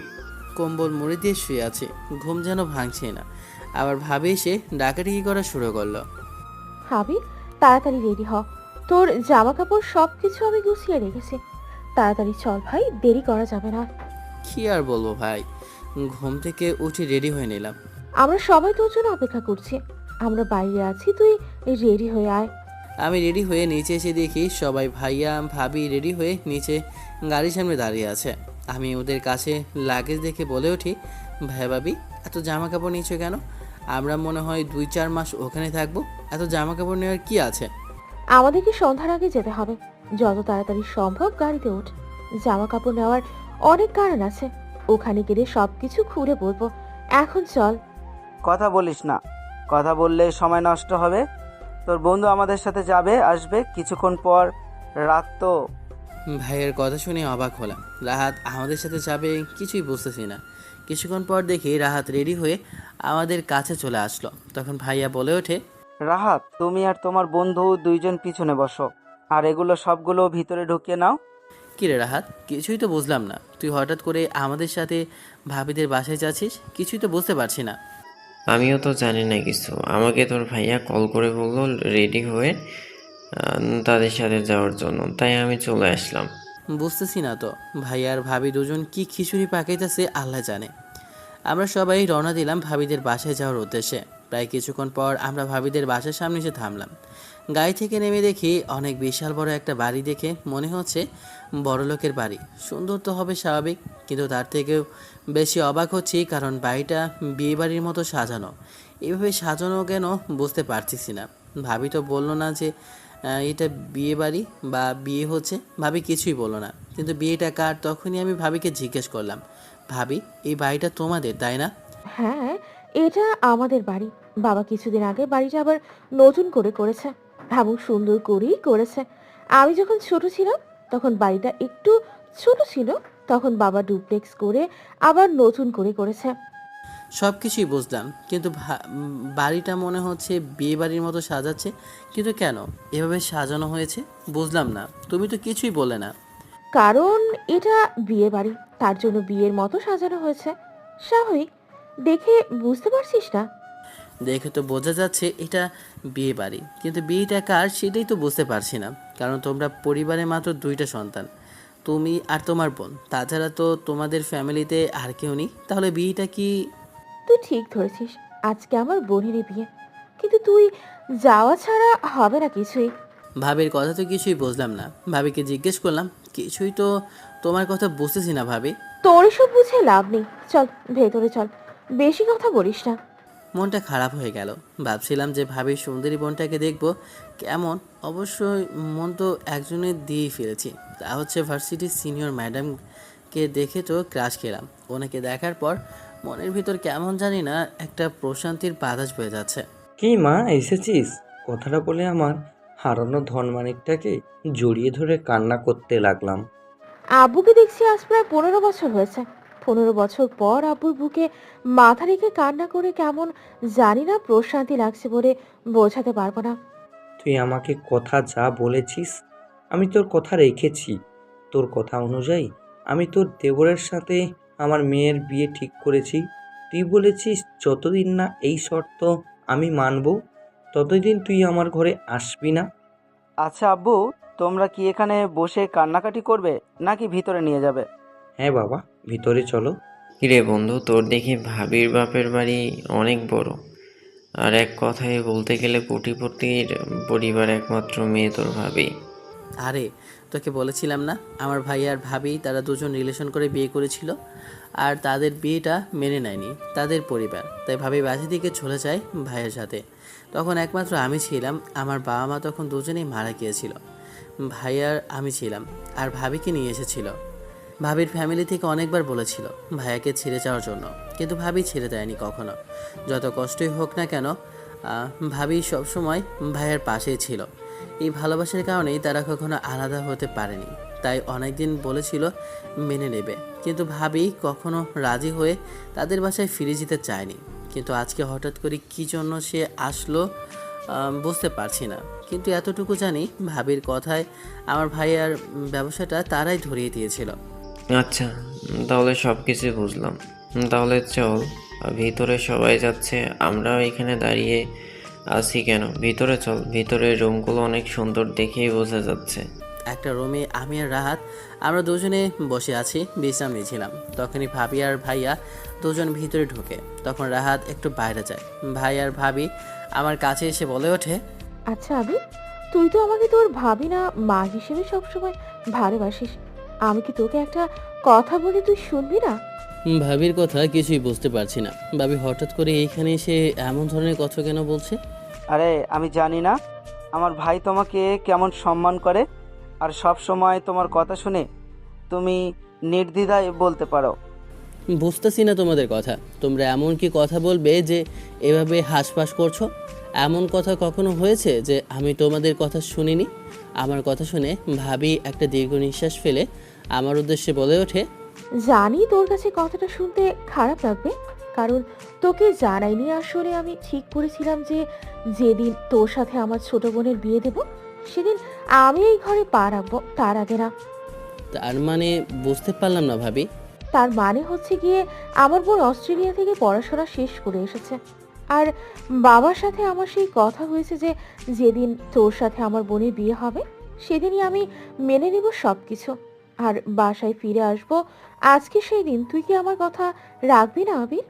কম্বল মুড়ি দিয়ে শুয়ে আছে, ঘুম যেন ভাঙছে না। আবার ভাবে এসে ডাকাডাকি করা শুরু করলো। আবির, তাড়াতাড়ি রেডি হ, তোর জামা কাপড় সব কিছু আমি গুছিয়ে রেখেছি। তাড়াতাড়ি চল ভাই, দেরি করা যাবে না। কি আর বলবো ভাই, ঘুম থেকে উঠে রেডি হয়ে নিলাম। আমরা সবাই তোর জন্য অপেক্ষা করছি। আমরা বাইরে আছি, তুই রেডি হয়ে আয়। আমি রেডি হয়ে নিচে এসে দেখি সবাই ভাইয়া ভাবি রেডি হয়ে নিচে গাড়ির সামনে দাঁড়িয়ে আছে। আমি ওদের কাছে লাগেজ দেখে বলে উঠি, ভাই ভাবি এত জামা কাপড় নিচ্ছ কেন? আমরা মনে হয় 2-4 মাস ওখানে থাকবো, এত জামা কাপড় নেওয়ার কি আছে? আমাদেরকে সন্ধ্যার আগে যেতে হবে। যত তাড়াতাড়ি সম্ভব গাড়িতে ওঠ। জামা কাপড় নেওয়ার অনেক কারণ আছে, ওখানে গেলে সবকিছু খুলে বলবো। এখন চল। কথা বলিস না, কথা বললে সময় নষ্ট হবে। তোর বন্ধু আমাদের সাথে যাবে, আসবে কিছুক্ষণ পর। রাত তো। ভাইয়ের কথা শুনে অবাক হলাম। রাহাত আমাদের সাথে যাবে কিছুই বুঝতেছি না। কিছুক্ষণ পর দেখি রাহাত রেডি হয়ে আমাদের কাছে চলে আসলো। তখন ভাইয়া বলে ওঠে, রাহাত, তুমি আর তোমার বন্ধু দুইজন পিছনে বসো, আর এগুলো সবগুলো ভিতরে ঢুকিয়ে নাও। কিরে রাহাত, কিছুই তো বুঝলাম না, তুই হঠাৎ করে আমাদের সাথে ভাবিদের বাসায় যাচ্ছিস, কিছুই তো বুঝতে পারছি না। আমিও তো জানি না কিছু, আমাকে তোর ভাইয়া কল করে বললো রেডি হয়ে তাদের সাথে যাওয়ার জন্য, তাই আমি চলে আসলাম। বুঝতেছি না তো, ভাইয়া আর ভাবি দুজন কি খিচুড়ি পাকাইতেছে আল্লাহ জানে। আমরা সবাই রওনা দিলাম ভাবিদের বাসায় যাওয়ার উদ্দেশ্যে। প্রায় কিছুক্ষণ পর আমরা ভাবিদের বাসার সামনে এসে থামলাম। গাড়ি থেকে নেমে দেখি অনেক বিশাল বড় একটা বাড়ি, দেখে মনে হচ্ছে বড়লোকের বাড়ি। সুন্দর তো হবে স্বাভাবিক, কিন্তু তার থেকেও বেশি অবাক হচ্ছি কারণ বাড়িটা বিয়ে বাড়ির মতো সাজানো। এভাবে সাজানো কেন বুঝতে পারতেছি না। ভাবি তো বললো না যে এটা বিয়ে বাড়ি বা বিয়ে হচ্ছে, ভাবি কিছুই বললো না। কিন্তু বিয়েটা কার? তখনই আমি ভাবিকে জিজ্ঞেস করলাম, ভাবি এই বাড়িটা তোমাদের তাই না? হ্যাঁ, এটা আমাদের বাড়ি। বাবা কিছুদিন আগে বাড়িটা আবার নতুন করে করেছে, এবং সুন্দর করেই করেছে। আমি যখন ছোট ছিলাম তখন বাড়িটা একটু ছোট ছিল, তখন বাবা ডুপ্লেক্স করে আবার নতুন করে করেছে। সব কিছুই বুঝলাম, কিন্তু বাড়িটা মনে হচ্ছে বিয়ে বাড়ির মতো সাজাচ্ছে, কিন্তু কেন এভাবে সাজানো হয়েছে বুঝলাম না। তুমি তো কিছুই বলে না। কারণ এটা বিয়ে বাড়ি, তার জন্য বিয়ের মতো সাজানো হয়েছে। স্বাভাবিক, দেখে বুঝতে পারছিস না? দেখে তো বোঝা যাচ্ছে এটা বিয়ে বাড়ি, কিন্তু বিয়েটা কার সেটাই তো বুঝতে পারছি না। কারণ তোমরা পরিবারে মাত্র 2টা সন্তান, তুমি আর তোমার বোন, তাছাড়া তো তোমাদের ফ্যামিলিতে আর কেউ নেই। তাহলে বিয়েটা কি? তুই ঠিক ধরেছিস, আজকে আমার বোনেরই বিয়ে, কিন্তু তুই যাওয়া ছাড়া হবে না কিছুই। ভাবির কথা তো কিছুই বুঝলাম না। ভাবিকে জিজ্ঞেস করলাম, কিছুই তো তোমার কথা বুঝতেছি না ভাবি। তোর এসব বুঝে লাভ নেই, চল ভেতরে চল, বেশি কথা বলিস না। মনটা খারাপ হয়ে গেল। ভাবছিলাম যে ভাবির সুন্দরী বোনটাকে দেখবো কেমন। অবশ্যই মন তো একজনের দিয়েই ফেলেছি, তা হচ্ছে ভার্সিটির সিনিয়র ম্যাডামকে দেখে তো ক্রাশ খেলাম। ওনাকে দেখার পর মনের ভিতর কেমন জানি না একটা প্রশান্তির বাতাস বয়ে যাচ্ছে। কি মা, এসেছিস? কথাটা বলে আমার হারানো ধনমানিকটাকে জড়িয়ে ধরে কান্না করতে লাগলাম। আব্বুকে দেখছি আজ প্রায় 15 বছর হয়েছে। 15 বছর পর আব্বুর বুকে মাথা রেখে কান্না করে কেমন জানি না প্রশান্তি লাগছে বলে বোঝাতে পারবো না। তুই আমাকে কথা যা বলেছিস আমি তোর কথা রেখেছি। তোর কথা অনুযায়ী আমি তোর দেবরের সাথে আমার মেয়ের বিয়ে ঠিক করেছি। তুই বলেছিস যতদিন না এই শর্ত আমি মানব ততদিন তুই আমার ঘরে আসবি না। আচ্ছা আব্বু, তোমরা কি এখানে বসে কান্নাকাটি করবে নাকি ভিতরে নিয়ে যাবে? হ্যাঁ বাবা, ভিতরে চলো। কিরে বন্ধু, তোর দেখি ভাবির বাপের বাড়ি অনেক বড়, আর এক কথায় বলতে গেলে কোটিপতির পরিবার একমাত্র মেয়ে তোর ভাবি। আরে তোকে বলেছিলাম না, আমার ভাই আর ভাবি তারা দুজন রিলেশন করে বিয়ে করেছিল, আর তাদের বিয়েটা মেনে নেয়নি তাদের পরিবার, তাই ভাবি বাসা থেকে চলে যায় ভাইয়ের সাথে। তখন একমাত্র আমি ছিলাম, আমার বাবা মা তখন দুজনেই মারা গিয়েছিল। ভাই আর আমি ছিলাম, আর ভাবিকে নিয়ে এসেছিল। ভাবির ফ্যামিলি থেকে অনেকবার বলেছিল ভাইয়াকে ছেড়ে যাওয়ার জন্য, কিন্তু ভাবি ছেড়ে দেয়নি কখনো। যত কষ্টই হোক না কেন, ভাবি সবসময় ভাইয়ের পাশেই ছিল। এই ভালোবাসার কারণেই তারা কখনো আলাদা হতে পারেনি। তাই অনেকদিন বলেছিল মেনে নেবে, কিন্তু ভাবি কখনো রাজি হয়ে তাদের বাসায় ফিরে যেতে চায়নি। কিন্তু আজকে হঠাৎ করে কী জন্য সে আসলো বুঝতে পারছি না, কিন্তু এতটুকু জানি ভাবির কথায় আমার ভাইয়ার ব্যবসাটা তারাই ধরিয়ে দিয়েছিল। আচ্ছা, তাহলে সব কিছু বুঝলাম। তাহলে চল, ভিতরে সবাই যাচ্ছে, আমরাও এখানে দাঁড়িয়ে আছি কেন? ভিতরে চল, ভিতরের রুমগুলো অনেক সুন্দর, দেখেই বোঝা যাচ্ছে। একটা রুমে আমি আর রাহাত আমরা দুজনে বসে আছি, বিশ্রাম নিয়েছিলাম। তখনই ভাবি আর ভাইয়া দুজন ভিতরে ঢোকে। তখন রাহাত একটু বাইরে যায়। ভাই আর ভাবি আমার কাছে এসে বলে ওঠে, আচ্ছা আবি, তুই তো আমাকে তোর ভাবি না মা হিসেবে সবসময় ভালোবাসিস। আমি কি তোকে একটা কথা বলি, তুই শুনবি না? ভাবির কথা কিছুই বুঝতে পারছি না। ভাবি হঠাৎ করে এইখানে এসে এমন ধরনের কথা কেন বলছে? আরে আমি জানি না আমার ভাই তোমাকে কেমন সম্মান করে, আর সব সময় তোমার কথা শুনে তুমি নির্দ্বিধায় বলতে পারো। বুঝতেছি না তোমাদের কথা। তোমরা এমন কি কথা বলবে যে এভাবে হাঁসফাঁস করছো? এমন কথা কখনো হয়েছে যে আমি তোমাদের কথা শুনিনি? আমার কথা শুনে ভাবি একটা দীর্ঘ নিঃশ্বাস ফেলে আমার উদ্দেশ্যে বলে ওঠে, জানি তোর কাছে কথাটা শুনতে খারাপ লাগবে, কারণ তোকে জানাইনি। আসলে আমি ঠিক করেছিলাম যে যেদিন তোর সাথে আমার ছোট বোনের বিয়ে দেব সেদিন আমি এই ঘরে পা রাখবো, তার আগে না। তার মানে বুঝতে পারলাম না ভাবি। তার মানে হচ্ছে গিয়ে আমার বোন অস্ট্রেলিয়া থেকে পড়াশোনা শেষ করে এসেছে, আর বাবার সাথে আমার সেই কথা হয়েছে যে যেদিন তোর সাথে আমার বোনের বিয়ে হবে সেদিনই আমি মেনে নেব সব কিছু, আর বাসায় ফিরে আসবো। আজকে সেই দিন, তুই কি আমার কথা রাখবি না আবির?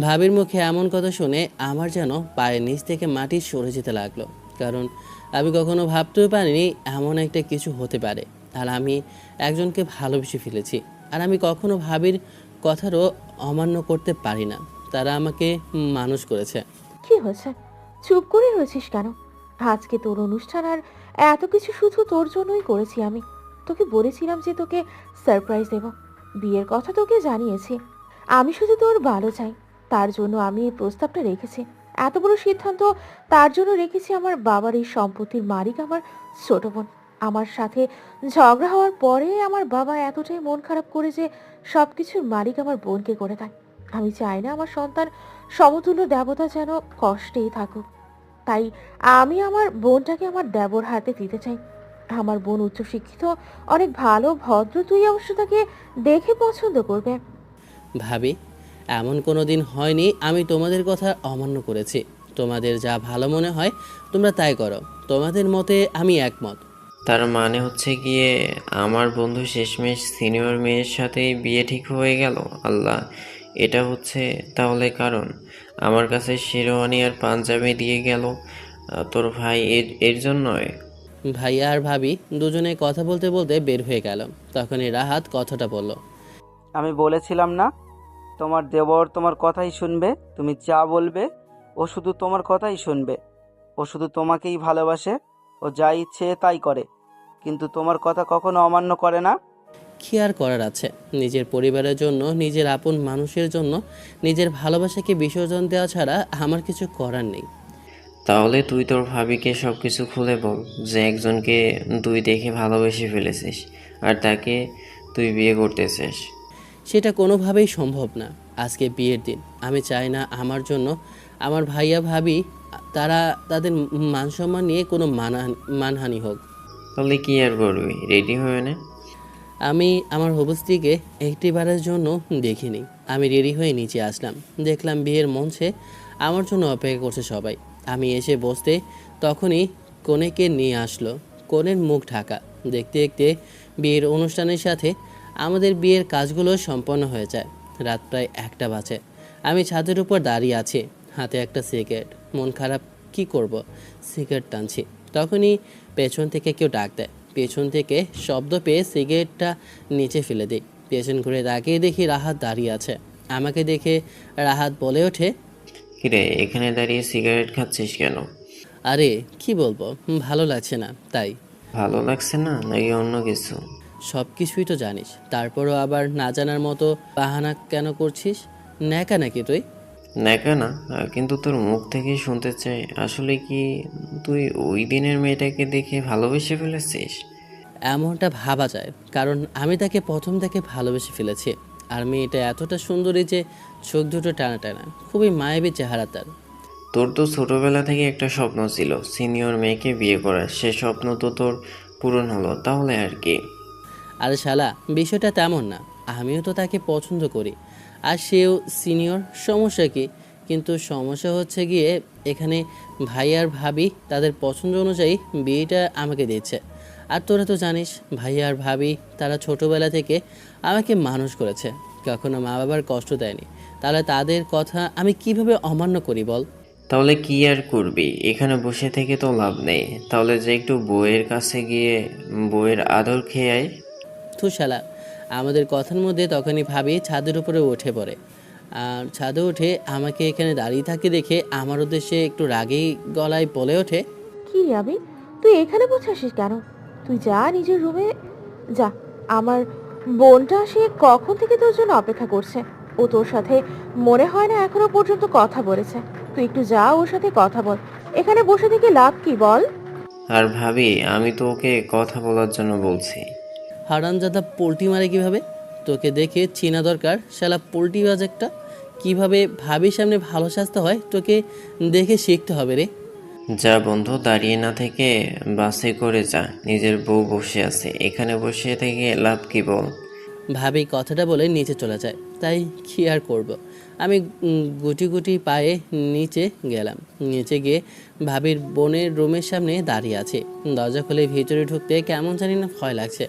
ভাবির মুখে এমন কথা শুনে আমার যেন পায়ের নিচ থেকে মাটি সরে যেতে লাগলো। কারণ আমি কখনো ভাবতেও পারিনি এমন একটা কিছু হতে পারে। আর আমি একজনকে ভালোবেসে ফেলেছি, আর আমি কখনো ভাবির কথারও অমান্য করতে পারি না। তারা আমাকে মানুষ করেছে। কি হয়েছে, চুপ করে রয়েছিস কেন? আজকে তোর অনুষ্ঠান, আর এত কিছু শুধু তোর জন্যই করেছি আমি। তোকে বলেছিলাম যে তোকে সারপ্রাইজ দেব, বিয়ের কথা তোকে জানিয়েছি। আমি শুধু তোর ভালো চাই, তার জন্য আমি এই প্রস্তাবটা রেখেছি। এত বড় সিদ্ধান্ত তার জন্য রেখেছি। আমার বাবার এই সম্পত্তির মালিক আমার ছোট বোন। আমার সাথে ঝগড়া হওয়ার পরে আমার বাবা এতটাই মন খারাপ করে যে সবকিছুর মালিক আমার বোনকে করে দেয়। আমি চাই না আমার সন্তান সমতুল্য দেবতা যেন কষ্টেই থাকুক। তাই আমি আমার বোনটাকে আমার দেবর হাতে দিতে চাই। আমার বোন উচ্চশিক্ষিত, অনেক ভালো, ভদ্র। তুই অবশ্য তাকে দেখে পছন্দ করবে। ভাবি, এমন কোনো দিন হয়নি আমি তোমাদের কথা অমান্য করেছি। তোমাদের যা ভালো মনে হয় তোমরা তাই করো, তোমাদের মতে আমি একমত। তার মানে হচ্ছে গিয়ে আমার বন্ধু শেষমেশ সিনিয়র মেয়ের সাথেই বিয়ে ঠিক হয়ে গেল। আল্লাহ, এটা হচ্ছে তাহলে কারণ আমার কাছে শেরওয়ানি আর পাঞ্জাবি দিয়ে গেল তোর ভাই এর জন্যই। ভাইয়া আর ভাবি দুজনে কথা বলতে বলতে বের হয়ে গেল। তখনই রাহাত কথাটা বলল, আমি বলেছিলাম না তোমার দেবর তোমার কথাই শুনবে। তুমি যা বলবে ও শুধু তোমার কথাই শুনবে। ও শুধু তোমাকেই ভালোবাসে, ও যা ইচ্ছে তাই করে, কিন্তু তোমার কথা কখনো অমান্য করে না। কি আর করার আছে? নিজের পরিবারের জন্য, নিজের আপন মানুষের জন্য নিজের ভালোবাসাকে বিসর্জন দেওয়া ছাড়া আমার কিছু করার নেই। তাহলে তুই তোর ভাবিকে সব কিছু খুলে বল যে একজনকে তুই দেখে ভালোবেসে ফেলেছিস আর তাকে তুই বিয়ে করতেছিস। সেটা কোনোভাবেই সম্ভব না। আজকে বিয়ের দিন, আমি চাই না আমার জন্য আমার ভাইয়া ভাবি তারা তাদের মান সম্মান নিয়ে কোনো মানহানি হোক। তাহলে কি আর করবি, রেডি হয়ে নে। আমি আমার হবু স্ত্রীকে একটিবারের জন্য দেখিনি। আমি রেডি হয়ে নিচে আসলাম, দেখলাম বিয়ের মঞ্চে আমার জন্য অপেক্ষা করছে সবাই। আমি এসে বসতে তখনই কনেকে নিয়ে আসলো। কনের মুখ ঢাকা। দেখতে দেখতে বিয়ের অনুষ্ঠানের সাথে আমাদের বিয়ের কাজগুলো সম্পন্ন হয়ে যায়। রাত প্রায় 1টা বাজে। আমি ছাদের উপর দাঁড়িয়ে আছি, হাতে একটা সিগারেট। মন খারাপ, কি করব, সিগারেট টানছি। তখনই পেছন থেকে কেউ ডাক দেয়। পেছন থেকে শব্দ পেয়ে সিগারেটটা নিচে ফেলে দিই। পেছন ঘুরে তাকিয়ে দেখি রাহাত দাঁড়িয়ে আছে। আমাকে দেখে রাহাত বলে ওঠে, কিরে এখানে দাঁড়িয়ে সিগারেট খাচ্ছিস কেন? আরে কি বলবো, ভালো লাগছে না তাই। ভালো লাগছে না নাকি অন্য কিছু? সব কিছুই তো জানিস, তারপরও আবার না জানার মতো বাহানা কেন করছিস? ন্যাকা নাকি তুই? নাকা না, কিন্তু তোর মুখ থেকে শুনতে চাই, আসলে কি তুই ওই দিনের মেয়েটাকে দেখে ভালোবেসে ফেলেছিস? এমনটা ভাবা যায়, কারণ আমি তাকে প্রথম থেকে ভালোবেসে ফেলেছি। আর মেয়েটা এতটা সুন্দরী যে চোখ দুটো টানা টানা, খুবই মায়াবী চেহারা তার। তোর তো ছোটবেলা থেকে একটা স্বপ্ন ছিল সিনিয়র মেয়েকে বিয়ে করার, সে স্বপ্ন তো তোর পূরণ হলো, তাহলে আর কি? আরে শালা, বিষয়টা তেমন না। আমিও তো তাকে পছন্দ করি, আর সেও সিনিয়র। সমস্যা কি? কিন্তু সমস্যা হচ্ছে গিয়ে এখানে ভাই আর ভাবি তাদের পছন্দ অনুযায়ী বিয়েটা আমাকে দিচ্ছে। আর তোরা তো জানিস, ভাই আর ভাবি তারা ছোটোবেলা থেকে আমাকে মানুষ করেছে, কখনো মা বাবার কষ্ট দেয়নি। তাহলে তাদের কথা আমি কিভাবে অমান্য করি বল? তাহলে কি আর করবি, এখানে বসে থেকে তো লাভ নেই, তাহলে যে একটু বউয়ের কাছে গিয়ে বউয়ের আদর খেয়ে আয়। থু শালা, আমাদের কথার মধ্যে তখনই ভাবি ছাদের উপরে উঠে পড়ে। আর ছাদে উঠে আমাকে এখানে দাঁড়িয়ে থাকে দেখে আমার উদ্দেশ্যে একটু রাগেই গলায় বলে ওঠে, কি আমি, তুই এখানে বসে আছিস কেন? তুই যা নিজের রুমে যা। আমার বোনটা সে কখন থেকে তোর জন্য অপেক্ষা করছে। ও তোর সাথে মনে হয় না এখনো পর্যন্ত কথা বলেছে। তুই একটু যা, ওর সাথে কথা বল। এখানে বসে থেকে লাভ কি বল? আর ভাবি, আমি তো ওকে কথা বলার জন্য বলছি। হারামজাদা পোল্টি মারে কিভাবে? তোকে দেখে চেনা দরকার, শালা পোল্টি বাজ একটা। কিভাবে ভাবির সামনে ভালো সাজতে হয় তোকে দেখে শিখতে হবে রে। যা বন্ধু, দাঁড়িয়ে না থেকে বাসে করে যা, নিজের বউ বসে আছে, এখানে বসে থেকে লাভ কি বল? ভাবি কথাটা বলে নিচে চলে যায়। তাই কি আর করব, আমি গুটি গুটি পায়ে নিচে গেলাম। নিচে গিয়ে ভাবির বোনের রুমের সামনে দাঁড়িয়ে আছি। দরজা খুলে ভিতরে ঢুকতে কেমন জানি না ভয় লাগছে।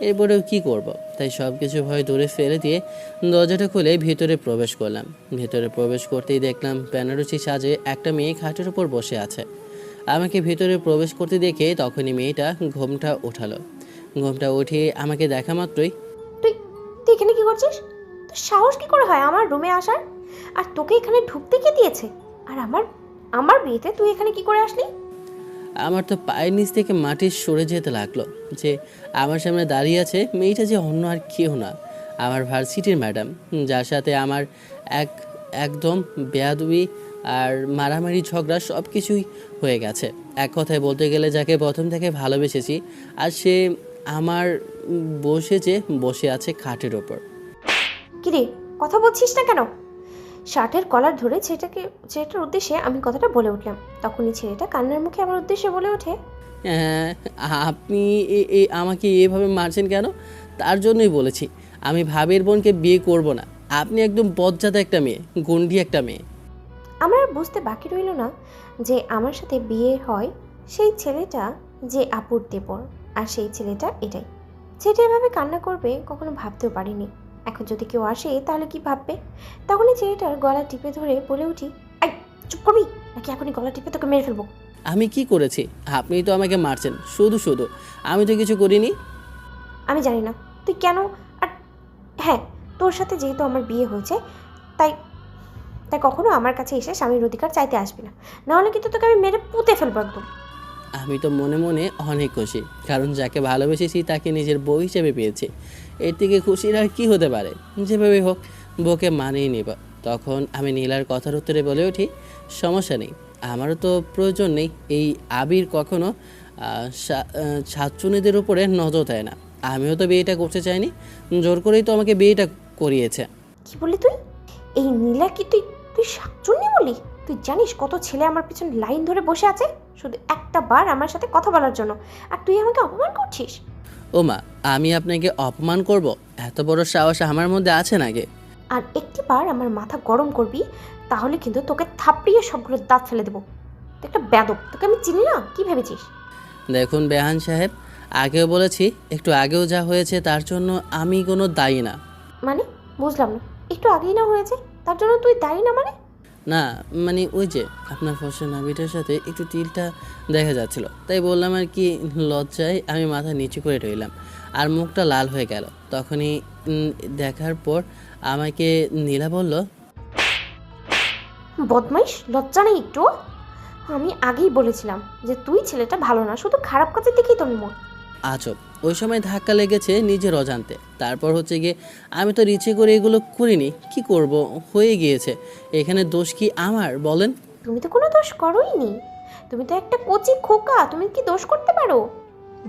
এরপরেও কি করব, তাই সব কিছু ভয় দূরে ফেলে দিয়ে দরজাটা খুলে ভিতরে প্রবেশ করলাম। ভিতরে প্রবেশ করতেই দেখলাম বেনারসি সাজে একটা মেয়ে খাটের উপর বসে আছে। আমাকে ভিতরে প্রবেশ করতে দেখে তখনই মেয়েটা ঘোমটা ওঠালো। ঘোমটা উঠিয়ে আমাকে দেখা মাত্রই, তুই তুই এখানে কি করছিস? তোর সাহস কি করে হয় আমার রুমে আসার? আর তোকে এখানে ঢুকতে কে দিয়েছে? আর আমার আমার বিয়েতে তুই এখানে কি করে আসলি? আমার তো পায়ের নিচ থেকে মাটি সরে যেতে লাগলো যে আমার সামনে দাঁড়িয়ে আছে মেয়েটা যে অন্য আর কেউ না, আমার ভার্সিটির ম্যাডাম, যার সাথে আমার একদম বেয়াদবি আর মারামারি ঝগড়া সব কিছুই হয়ে গেছে। এক কথায় বলতে গেলে যাকে প্রথম থেকে ভালোবেসেছি, আর সে আমার বসে আছে খাটের ওপর। কিরে, কথা বলছিস না কেন? শার্টের কলার ধরে ছেলেটার উদ্দেশ্যে আমি কথাটা বলে উঠলাম। তখনই ছেলেটা কান্নার মুখে আমার উদ্দেশ্যে বলে ওঠে, হ্যাঁ, আপনি আমাকে এভাবে মারছেন কেন? তার জন্যই বলেছি আমি ভাবির বোনকে বিয়ে করব না। আপনি একদম বজ্জাত একটা মেয়ে, গন্ডি একটা মেয়ে। আমার আর বুঝতে বাকি রইল না যে আমার সাথে বিয়ে হয় সেই ছেলেটা যে আপুর দেবর, আর সেই ছেলেটা এটাই। ছেলেটা এভাবে কান্না করবে কখনো ভাবতেও পারিনি। এখন যদি কেউ আসে তাহলে কি ভাববে? তখনই ছেলেটার গলা টিপে ধরে বলে উঠি, এই চুপ করবি নাকি এখনই গলা টিপে তোকে মেরে ফেলবো? আমি কি করেছি? আপনিই তো আমাকে মারছেন শুধু শুধু, আমি তো কিছু করিনি। আমি জানি না তুই কেন, আর হ্যাঁ, তোর সাথে যেহেতু আমার বিয়ে হয়েছে তাই তাই কখনো আমার কাছে এসে স্বামীর অধিকার চাইতে আসবি না, নাহলে কিন্তু তোকে আমি মেরে পুঁতে ফেলবো একদম। আমি তো মনে মনে অনেক খুশি, কারণ যাকে ভালোবেসেছি তাকে নিজের বউ হিসেবে পেয়েছি। এর থেকে খুশির আর কি হতে পারে? যেভাবে হোক বউকে মানিয়ে নিব। তখন আমি নীলার কথার উত্তরে বলে উঠি, সমস্যা নেই, আমারও তো প্রয়োজন নেই। এই আবির কখনো ছাত্রনীদের উপরে নজর দেয় না। আমিও তো বিয়েটা করতে চাইনি, জোর করেই তো আমাকে বিয়েটা করিয়েছে। কি বললি তুই? এই নীলা কি তুই তুই শাকচুন্নি বলি? তুই জানিস কত ছেলে আমার পিছনে লাইন ধরে বসে আছে শুধু একটা বার আমার সাথে কথা বলার জন্য, আর তুই আমাকে অপমান করছিস? ও মা, আমি আপনাকে অপমান করব? এত বড় সাহস আমার মধ্যে আছে নাকি? আর একটি বার আমার মাথা গরম করবি তাহলে কিন্তু তোকে থাপড়িয়ে সবগুলো দাঁত ফেলে দেবো। তুই একটা বেয়াদব, তোকে আমি চিনি না, কি ভেবেছিস? দেখুন বেহান সাহেব, আগেও বলেছি, একটু আগেও যা হয়েছে তার জন্য আমি কোনো দায়ী না। মানে বুঝলাম না, একটু আগেই না হয়েছে তার জন্য তুই দায়ী না মানে? না মানে ওই যে আপনার ফসল নাবিটার সাথে একটু তিলটা দেখা যাচ্ছিল, তাই বললাম আর কি। লজ্জায় আমি মাথা নিচু করে রইলাম আর মুখটা লাল হয়ে গেল। তখনই দেখার পর আমাকে নীলা বলল, বদমাইশ, লজ্জা নেই একটু? আমি আগেই বলেছিলাম যে তুই ছেলেটা ভালো না, শুধু খারাপ কাজের দিকেই তোর মন। আজব, ওই সময় ধাক্কা লেগেছে নিজের অজান্তে। তারপর হচ্ছে গিয়ে আমি তো ইচ্ছে করে এগুলো করিনি, কি করব, হয়ে গিয়েছে। এখানে দোষ কি আমার বলেন? তুমি তো কোনো দোষ করোই নি, তুমি তো একটা কচি খোকা, তুমি কি দোষ করতে পারো?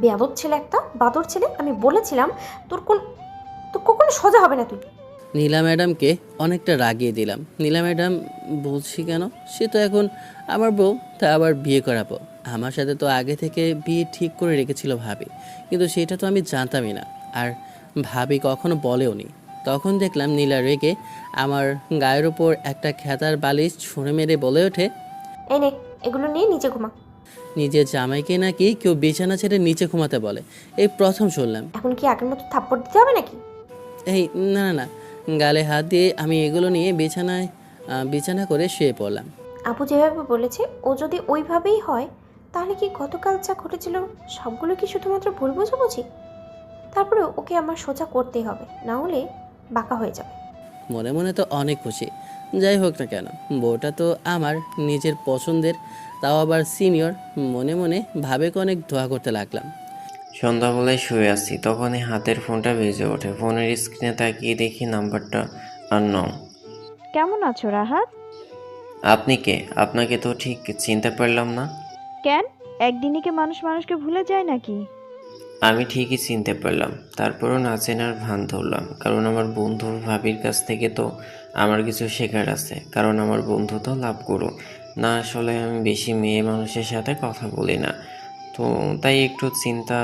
বেয়াদব ছেলে একটা, বাদর ছেলে। আমি বলেছিলাম তোর কখনো সোজা হবে না তুই। নীলা ম্যাডামকে অনেকটা রাগিয়ে দিলাম। নীলা ম্যাডাম বলছি কেন, সে তো এখন আমার বউ, তা আবার বিয়ে করাবো। আমার সাথে তো আগে থেকে বিয়ে ঠিক করে রেখেছিল ভাবি, কিন্তু সেটা তো আমি জানতামই না, আর ভাবি কখনো বলেও নি। তখন দেখলাম নীলা রেগে আমার গায়ের ওপর একটা খেতার বালিশ ছুঁড়ে মেরে বলে ওঠে, এই নে, এগুলো নিয়ে নিচে ঘুমা। নিজের জামাইকে নাকি কেউ বিছানা ছেড়ে নিচে ঘুমাতে বলে, এই প্রথম শুনলাম। এখন কি আগের মতো থাপ্পড় দিতে হবে নাকি? এই না না না, গালে হাত দিয়ে আমি এগুলো নিয়ে বিছানা করে শুয়ে পড়লাম। আপু যেভাবে বলেছে ও যদি ওইভাবেই হয়, তাহলে কি গতকাল যা ঘটেছিল সবগুলো কি শুধুমাত্র ভুল বোঝাবুঝি? তারপরে ওকে আমার সোজা করতেই হবে, না হলে বাঁকা হয়ে যাবে। মনে মনে তো অনেক খুশি। যাই হোক না কেন, বউটা তো আমার নিজের পছন্দের, তাও আবার সিনিয়র। মনে মনে ভাবেকে অনেক দোয়া করতে লাগলাম। সন্ধ্যাবেলায় শুয়ে আছি, তখনই হাতের ফোনটা বেজে ওঠে। ফোনের স্ক্রিনে তাকিয়ে দেখি নাম্বারটা আননোন। কেমন আছো রাহাত? আপনি কে? আপনাকে তো ঠিক চিনতে পারলাম না। কেন, একদিনই কি মানুষ মানুষকে ভুলে যায় নাকি? আমি ঠিকই চিনতে পারলাম, তারপরও না চেনার ভান ধরলাম, কারণ আমার বন্ধু ভাবির কাছ থেকে তো আমার কিছু শেখার আছে। কারণ আমার বন্ধু তো লাভ করো না, আসলে আমি বেশি মেয়ে মানুষের সাথে কথা বলি না, তো তাই একটু চিন্তা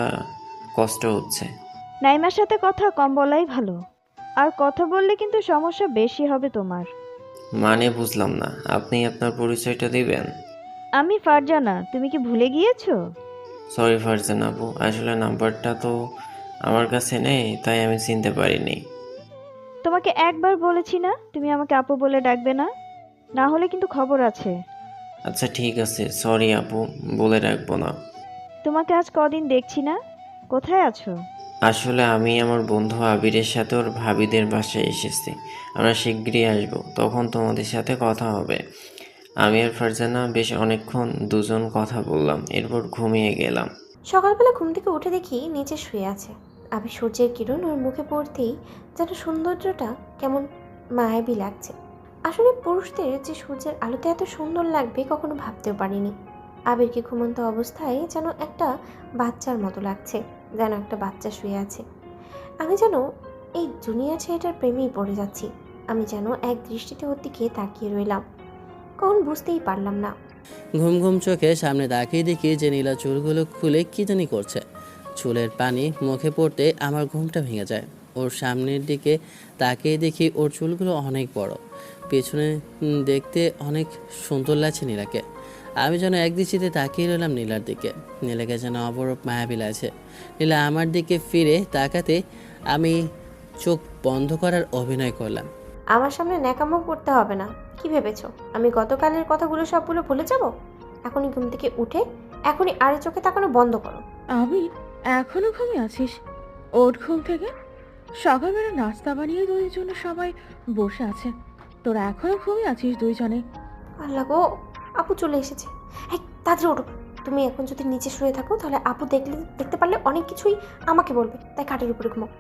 কষ্ট হচ্ছে। নাইমার সাথে কথা কম বলাই ভালো, আর কথা বললে কিন্তু সমস্যা বেশি হবে তোমার। মানে বুঝলাম না, আপনি আপনার পরিচয়টা দিবেন? আমি ফারজানা, তুমি কি ভুলে গিয়েছো? সরি ফারজান আপু, আসলে নাম্বারটা তো আমার কাছে নেই, তাই আমি চিনতে পারিনি। তোমাকে একবার বলেছি না তুমি আমাকে আপু বলে ডাকবে না, না হলে কিন্তু খবর আছে। আচ্ছা ঠিক আছে, সরি আপু, বলে রাখবো না। তোমাকে আজ কদিন দেখছি না, কোথায় আছো? আসলে আমি আমার বন্ধু আবিরের সাথে ওর ভাবিদের বাসায় এসেছি। আমরা শিগগিরই আসবো, তখন তোমাদের সাথে কথা হবে। আমি আর ফারজানা বেশ অনেকক্ষণ দুজন কথা বললাম, এরপর ঘুমিয়ে গেলাম। সকালবেলা ঘুম থেকে উঠে দেখি নিচে শুয়ে আছে। আমি সূর্যের কিরণ ওর মুখে পড়তেই যেন সৌন্দর্যটা কেমন মায়াবী লাগছে। আসলে পুরুষদের যে সূর্যের আলোতে এত সুন্দর লাগবে কখনো ভাবতেও পারিনি। আবিরকে ঘুমন্ত অবস্থায় যেন একটা বাচ্চার মতো লাগছে, যেন একটা বাচ্চা শুয়ে আছে। আমি যেন এই দুনিয়া ছেলেটার প্রেমেই পড়ে যাচ্ছি। আমি যেন এক দৃষ্টিতে ওর দিকে তাকিয়ে রইলাম, কখন বুঝতেই পারলাম না। ঘুম ঘুম চোখে সামনে তাকিয়ে দেখি যে নীলা চুলগুলো খুলে কি জানি করছে। চুলের পানি মুখে পড়তে আমার ঘুমটা ভেঙে যায়। ওর সামনের দিকে তাকিয়ে দেখি ওর চুলগুলো অনেক বড়, পেছনে দেখতে অনেক সুন্দর লাগছে নীলাকে। আমি যেন এক দৃষ্টিতে তাকিয়ে রইলাম নীলার দিকে। নীলাকে যেন অপরূপ মায়াবী লাগছে। নীলা আমার দিকে ফিরে তাকাতে আমি চোখ বন্ধ করার অভিনয় করলাম। আমার সামনে ন্যাকামো করতে হবে না। কি ভেবেছো আমি গতকালের কথাগুলো সবগুলো ভুলে যাব? এখনই ঘুম থেকে উঠে এখনই আড়ে চোখে তাকানো বন্ধ করো। আমি এখনো ঘুমিয়ে আছিস? ওঠ ঘুম থেকে। সকালবেলা নাস্তা বানিয়ে দুইজনে সবাই বসে আছে, তোরা এখনো ঘুমিয়ে আছিস দুইজনে? আল্লাহ গো, আপু চলে এসেছে। এই তাড়াতাড়ি ওঠো। তুমি এখন যদি নিচে শুয়ে থাকো তাহলে আপু দেখতে পারলে অনেক কিছুই আমাকে বলবে, তাই খাটের উপরে ঘুমাও।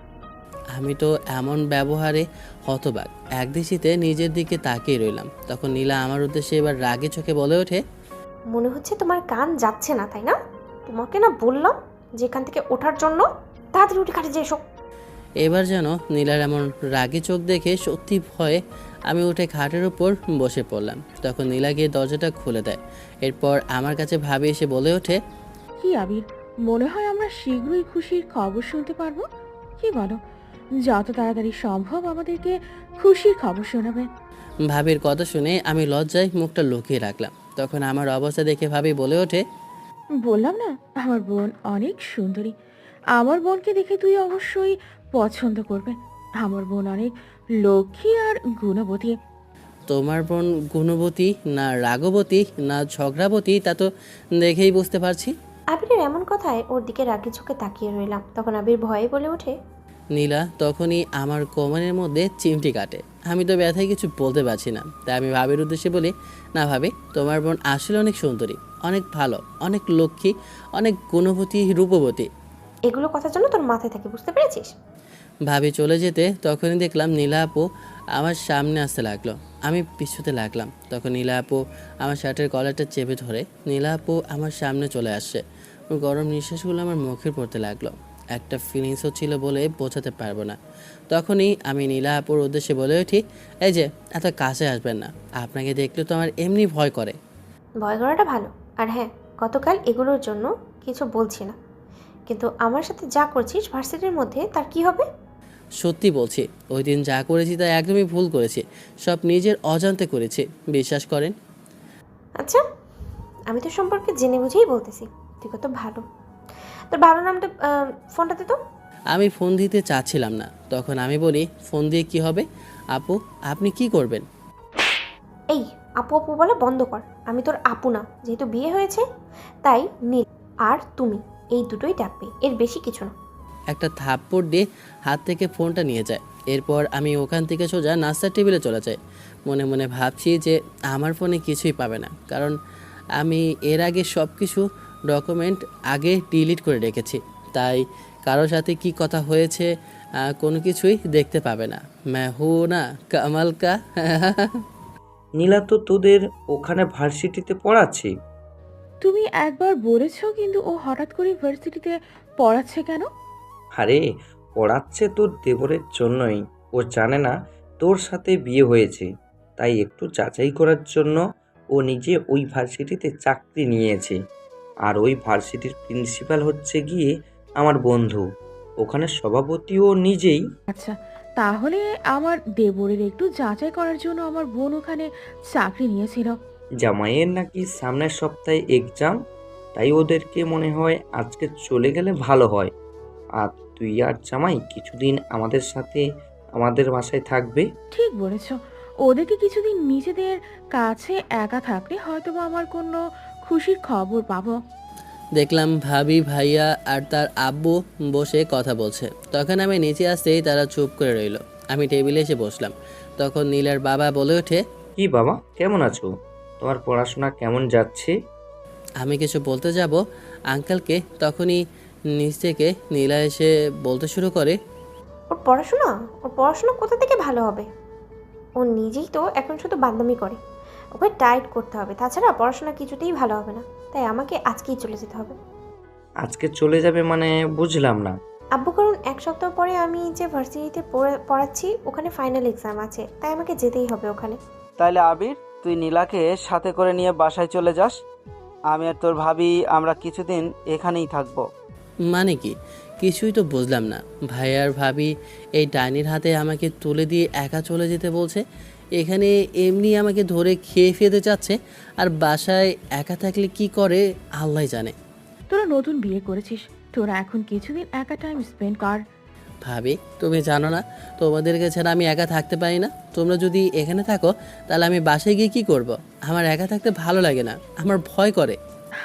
আমি তো এমন ব্যবহারে হতবাক, একদৃষ্টিতে নিজের দিকে তাকিয়ে রইলাম। তখন নীলা আমার উদ্দেশ্যে এবার রাগে চোখে বলে ওঠে, মনে হচ্ছে তোমার কান যাচ্ছে না, তাই না? তোমাকে না বললাম যে এখান থেকে ওঠার জন্য। তাড়াতাড়ি উঠে খাটে যে এসো। এবার যেন নীলার এমন রাগী চোখ দেখে সত্যি ভয়ে আমি উঠে খাটের উপর বসে পড়লাম। তখন নীলা গিয়ে দরজাটা খুলে দেয়। এরপর আমার কাছে ভাবি এসে বলে ওঠে, কি আবির, মনে হয় আমরা শীঘ্রই খুশির খবর শুনতে পারবো। কি বলো, যত তাড়াতাড়ি সম্ভব আমাদেরকে খুশির খবর শোনাবে। ভাবির কথা শুনে আমি লজ্জায় মুখটা লুকিয়ে রাখলাম। তখন আমার অবস্থা দেখে ভাবি বলে ওঠে, বললাম না আমার বোন অনেক সুন্দরী। আমার বোনকে দেখে তুই অবশ্যই পছন্দ করবে। আমার বোন অনেক লক্ষ্মী আর গুণবতী। তোমার বোন গুণবতী না রাগবতী না ঝগড়াবতী তা তো দেখেই বুঝতে পারছি। আবিরের এমন কথায় ওর দিকে রাগি চোখে তাকিয়ে রইলাম। তখন আবির ভয়ে বলে ওঠে, নীলা তখনই আমার কোমরের মধ্যে চিমটি কাটে। আমি তো ব্যথায় কিছু বলতে পারছি না, তাই আমি ভাবির উদ্দেশ্যে বলি, না ভাবি, তোমার বোন আসলে অনেক সুন্দরী, অনেক ভালো, অনেক লক্ষ্মী, অনেক গুণবতী, রূপবতী। এগুলো কথার জন্য তোর মাথায় থাকে, বুঝতে পেরেছিস? ভাবি চলে যেতে তখনই দেখলাম নীলা আপু আমার সামনে আসতে লাগলো। আমি পিছুতে লাগলাম। তখন নীলা আপু আমার শার্টের কলারটা চেপে ধরে নীলা আপু আমার সামনে চলে আসছে। ওর গরম নিঃশ্বাসগুলো আমার মুখে পড়তে লাগলো। একটা ফিলিংসও ছিল বলে বোঝাতে পারবো না। তখনই আমি নীলা আপুর উদ্দেশ্যে বলে উঠি, এই যে এত কাছে আসবেন না, আপনাকে দেখলে তো আমার এমনি ভয় করে। ভয় করাটা ভালো। আর হ্যাঁ, গতকাল এগুলোর জন্য কিছু বলছি না, কিন্তু আমার সাথে যা করছিস ভার্সিটির মধ্যে তার কি হবে? সত্যি বলছি, ওই দিন যা করেছি তা একদমই ভুল করেছি, সব নিজের অজান্তে করেছি, বিশ্বাস করেন। আচ্ছা, আমি তো সম্পর্কে জেনে বুঝেই বলতেছি। তুই কত ভালো। তোর ভালো নামটা, ফোনটা দে তো। আমি ফোন দিতে চাচ্ছিলাম না। তখন আমি বলি, ফোন দিয়ে কি হবে আপু, আপনি কি করবেন? এই আপু আপু বলে বন্ধ কর। আমি তোর আপু না, যেহেতু বিয়ে হয়েছে তাই নীল আর তুমি এই দুটোই ডাকবে, এর বেশি কিছু না। একটা থাপ্পড় দিয়ে হাত থেকে ফোনটা নিয়ে যায়। এরপর আমি ওখান থেকে সোজা নাস্তার টেবিলে চলে যাই। মনে মনে ভাবছি যে আমার ফোনে কিছুই পাবে না, কারণ আমি এর আগে সব কিছু ডকুমেন্ট আগে ডিলিট করে রেখেছি। তাই কারোর সাথে কি কথা হয়েছে কোনো কিছুই দেখতে পাবে না। মেহু না কামাল কা। নীলা তো তোদের ওখানে ভার্সিটিতে পড়াচ্ছে। তুমি একবার বলেছো, কিন্তু ও হঠাৎ করে ভার্সিটিতে পড়াচ্ছে কেন? আরে পড়াচ্ছে তোর দেবরের জন্যই। ও জানে না তোর সাথে বিয়ে হয়েছে, তাই একটু যাচাই করার জন্য ও নিজে ওই ভার্সিটিতে চাকরি নিয়েছে। আর ওই ভার্সিটির প্রিন্সিপাল হচ্ছে গিয়ে আমার বন্ধু, ওখানে সভাপতিও নিজেই। আচ্ছা, তাহলে আমার দেবরের একটু যাচাই করার জন্য আমার বোন ওখানে চাকরি নিয়েছিল। জামাইয়ের নাকি সামনের সপ্তাহে এক্সাম, তাই ওদেরকে মনে হয় আজকে চলে গেলে ভালো হয়। আর তুই আর জামাই কিছুদিন আমাদের সাথে আমাদের বাসায় থাকবে। ঠিক বলেছো, ওদেরকে কিছুদিন নিজেদের কাছে একা থাকলে হয়তোবা আমার কোনো খুশির খবর পাবো। দেখলাম ভাবি ভাইয়া আর তার আব্বু বসে কথা বলছে। তখন আমি নিচে আসতেই তারা চুপ করে রইল। আমি টেবিলে এসে বসলাম। তখন নীলার বাবা বলে ওঠে, কি বাবা, কেমন আছো? তোমার পড়াশোনা কেমন যাচ্ছে? আমি কিছু বলতে যাব আঙ্কেলকে, তখনই নিচ থেকে নীলা এসে বলতে শুরু করে, ওর পড়াশোনা কোথা থেকে ভালো হবে? ও নিজেই তো এখন শুধু বান্দামি করে। ওকে টাইট করতে হবে, তাছাড়া পড়াশোনা কিছুতেই ভালো হবে না। তাই আমাকে আজকেই চলে যেতে হবে। আজকে চলে যাবে মানে বুঝলাম না। আব্বু, কারণ এক সপ্তাহ পরে আমি যে ভার্সিটিতে পড়াচ্ছি ওখানে ফাইনাল এক্সাম আছে, তাই আমাকে যেতেই হবে ওখানে। তাইলে আবির, তুই নীলাকে সাথে করে নিয়ে বাসায় চলে যাস। আমি আর তোর ভাবি আমরা কিছুদিন এখানেই থাকবো। মানে কি? কিছুই তো বুঝলাম না। ভাই আর ভাবি এই ডাইনির হাতে আমাকে তুলে দিয়ে একা চলে যেতে বলছে। এখানে এমনি আমাকে ধরে খেয়ে ফেলতে চাচ্ছে, আর বাসায় একা থাকলে কি করে আল্লাহ জানে। তোরা নতুন বিয়ে করেছিস, তোরা এখন কিছুদিন একা টাইম স্পেন্ড কর। ভাবি, তুমি জানো না তোমাদেরকে ছাড়া আমি একা থাকতে পারি না। তোমরা যদি এখানে থাকো তাহলে আমি বাসায় গিয়ে কি করব? আমার একা থাকতে ভালো লাগে না, আমার ভয় করে।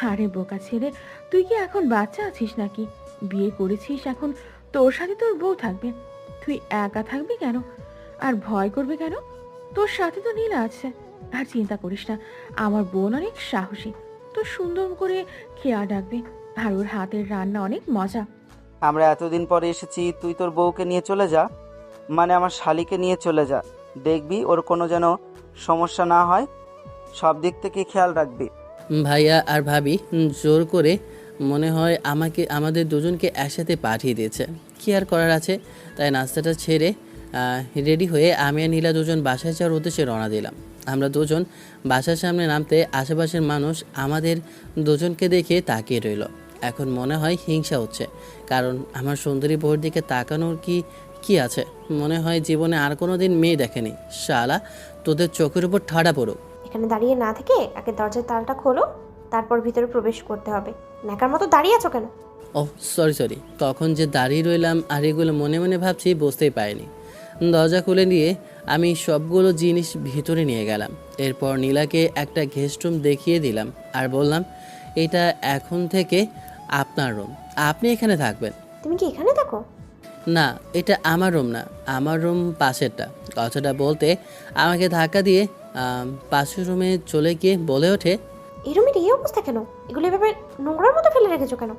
আরে বোকা ছেলে, তুই কি এখন বাচ্চা আছিস নাকি? বিয়ে করেছিস, এখন তোর সাথে তোর বউ থাকবে। তুই একা থাকবি কেন আর ভয় করবে কেন? তোর সাথে তো নীলা আছে। আর চিন্তা করিস না, আমার বোন অনেক সাহসী, তো সুন্দর করে খেয়াল রাখবে। আর ওর হাতের রান্না অনেক মজা। আমরা এতদিন পরে এসেছি, তুই তোর বউকে নিয়ে চলে যা, মানে আমার শালিকে নিয়ে চলে যা। দেখবি ওর কোনো যেন সমস্যা না হয়, সব দিক থেকে খেয়াল রাখবি। ভাইয়া আর ভাবি জোর করে মনে হয় আমাদের দুজনকে একসাথে পাঠিয়ে দিয়েছে। কি আর করার আছে, তাই নাস্তাটা ছেড়ে রেডি হয়ে আমি আর নীলা দুজন বাসায় যাওয়ার উদ্দেশ্যে রওনা দিলাম। আমরা দুজন বাসার সামনে নামতে আশেপাশের মানুষ আমাদের দুজনকে দেখে তাকিয়ে রইল। এখন মনে হয় হিংসা হচ্ছে, কারণ আমার সুন্দরী বউয়ের দিকে তাকানোর কি আছে। মনে হয় জীবনে আর কোনো দিন মেয়ে দেখেনি। শালা, তোদের চোখের উপর ঠাড়া পড়ুক। এখানে দাঁড়িয়ে না থেকে আগে দরজার তালাটা খোলো, তারপর ভিতরে প্রবেশ করতে হবে। ন্যাকার মতো দাঁড়িয়ে আছো কেন? ও সরি, তখন যে দাঁড়িয়ে রইলাম আর এগুলো মনে মনে ভাবছি বুঝতেই পারিনি। দরজা খুলে নিয়ে আমি সবগুলো জিনিস ভিতরে নিয়ে গেলাম। এরপর নীলাকে একটা গেস্ট রুম দেখিয়ে দিলাম আর বললাম, এটা এখন থেকে আপনার রুম, আপনি এখানে থাকবেন। তুমি কি এখানে থাকো? না, এটা আমার রুম না, আমার রুম পাশেরটা। কথাটা বলতে আমাকে ধাক্কা দিয়ে পাশের রুমে চলে গিয়ে বলে ওঠে, এই রুমের এই অবস্থা কেন? এগুলো এভাবে নোংরার মতো ফেলে রেখেছো কেন?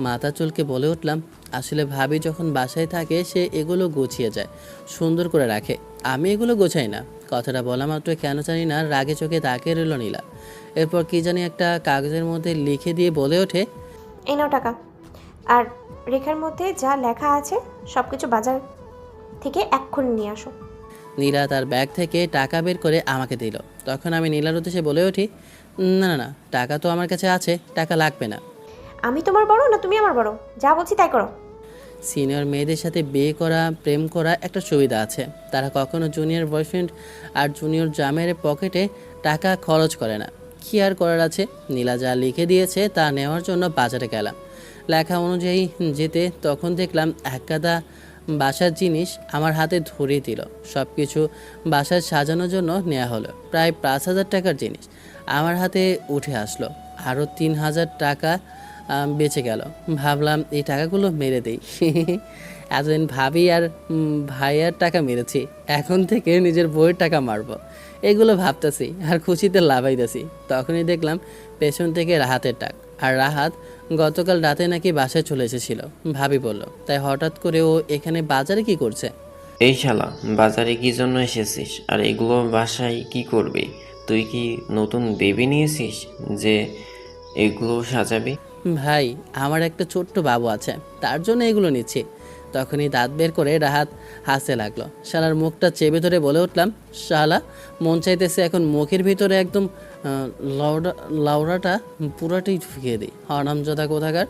মাথা চুলকে বলে উঠলাম, আসলে ভাবি যখন বাসায় থাকে সে এগুলো গুছিয়ে যায়, সুন্দর করে রাখে, আমি এগুলো গোছাই না। কথাটা বলা মাত্র কেন জানি না রাগে চোখে তাকিয়ে রইল নীলা। এরপর কি জানি একটা কাগজের মধ্যে লিখে দিয়ে বলে ওঠে, এই নাও টাকা, আর রেখার মধ্যে যা লেখা আছে সব কিছু বাজার থেকে এক্ষুনি নিয়ে আসো। নীলা তার ব্যাগ থেকে টাকা বের করে আমাকে দিল। তখন আমি নীলার উদ্দেশ্যে বলে উঠি, না, টাকা তো আমার কাছে আছে, টাকা লাগবে না। আমি তোমার বড় না তুমি আমার বড়? যা বলছি তাই করো। সিনিয়র মেয়েদের সাথে বিয়ে করা, প্রেম করা একটা সুবিধা আছে, তারা কখনো জুনিয়র বয়ফ্রেন্ড আর জুনিয়র জামের পকেটে টাকা খরচ করে না। কী আর করার আছে, নীলা যা লিখে দিয়েছে তা নেওয়ার জন্য বাজারে গেলাম। লেখা অনুযায়ী যেতে তখন দেখলাম এক গাদা বাসার জিনিস আমার হাতে ধরিয়ে দিল। সব কিছু বাসায় সাজানোর জন্য নেওয়া হলো। প্রায় 5,000 টাকার জিনিস আমার হাতে উঠে আসলো। আরও 3,000 টাকা বেঁচে গেল। ভাবলাম এই টাকাগুলো মেরে দেই। এতদিন ভাবি আর ভাইয়ার টাকা মেরেছি, এখন থেকে নিজের বইয়ের টাকা মারবো, এগুলো ভাবতেছি আর খুশিতে লাভাইতেছি। তখনই দেখলাম পেছন থেকে রাহাতের ডাক। আর রাহাত গতকাল রাতে নাকি বাসায় চলে এসেছিল, ভাবি বলল। তাই হঠাৎ করে ও এখানে বাজারে কি করছে? এই শালা, বাজারে কি জন্য এসেছিস? আর এগুলো বাসায় কি করবি? তুই কি নতুন বেবি নিয়েছিস যে এগুলো সাজাবি? ভাই, আমার একটা ছোট্ট বাবু আছে, তার জন্য এগুলো নিচ্ছি। তখনই দাঁত বের করে রাহাত হাসতে লাগলো। শালার মুখটা চেপে ধরে বলে উঠলাম, শালা, মন চাইতেছে এখন মুখের ভিতরে একদম লাউড়াটা পুরাটাই ঢুকিয়ে দিই। হারামজাদা কোথাকার,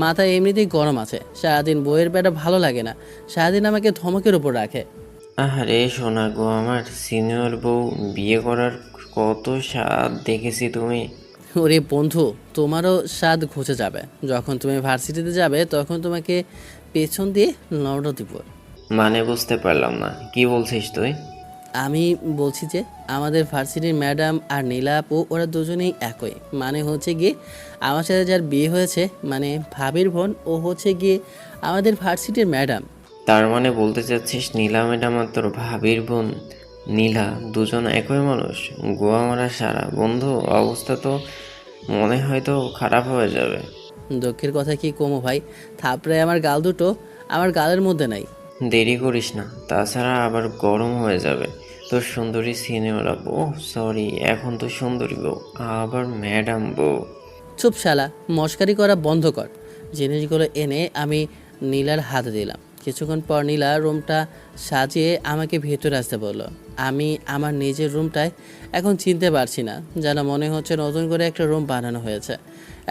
মাথায় এমনিতেই গরম আছে, সারাদিন বইয়ের বেটা ভালো লাগে না, সারাদিন আমাকে ধমকের উপর রাখে। আরে সোনা গো, আমার সিনিয়র বউ বিয়ে করার কত স্বাদ দেখেছি তুমি। ওরে বন্ধু, তোমারও স্বাদ ঘুচে যাবে। যখন তুমি ভার্সিটিতে যাবে তখন তোমাকে পেছন দিয়ে লড়ো দিব। মানে বুঝতে পারলাম না, কি বলছিস তুই? আমি বলছি যে আমাদের ভার্সিটির ম্যাডাম আর নীলা আপু ওরা দুজনেই একই। মানে হচ্ছে গিয়ে আমার সাথে যার বিয়ে হয়েছে, মানে ভাবির বোন, ও হচ্ছে গিয়ে আমাদের ভার্সিটির ম্যাডাম। তার মানে বলতে চাচ্ছিস নীলা ম্যাডাম আর তোর ভাবির বোন নীলা দুজন একই মানুষ? গোয়া মারা সারা বন্ধু, অবস্থা তো মনে হয়তো খারাপ হয়ে যাবে। দুঃখের কথা কি কমো ভাই, থাপড়ে আমার গাল দুটো আমার গালের মধ্যে নাই। দেরি করিস না, তাছাড়া আবার গরম হয়ে যাবে। তোর সুন্দরী সিনিয়র আপু, সরি এখন তো সুন্দরী বউ, আবার ম্যাডাম বউ। চুপ শালা, মস্কারি করা বন্ধ কর। জিনিসগুলো এনে আমি নীলার হাতে দিলাম। কিছুক্ষণ পর নীলা রুমটা সাজিয়ে আমাকে ভেতরে আসতে বললো। আমি আমার নিজের রুমটায় এখন চিনতে পারছি না, যেন মনে হচ্ছে নতুন করে একটা রুম বানানো হয়েছে।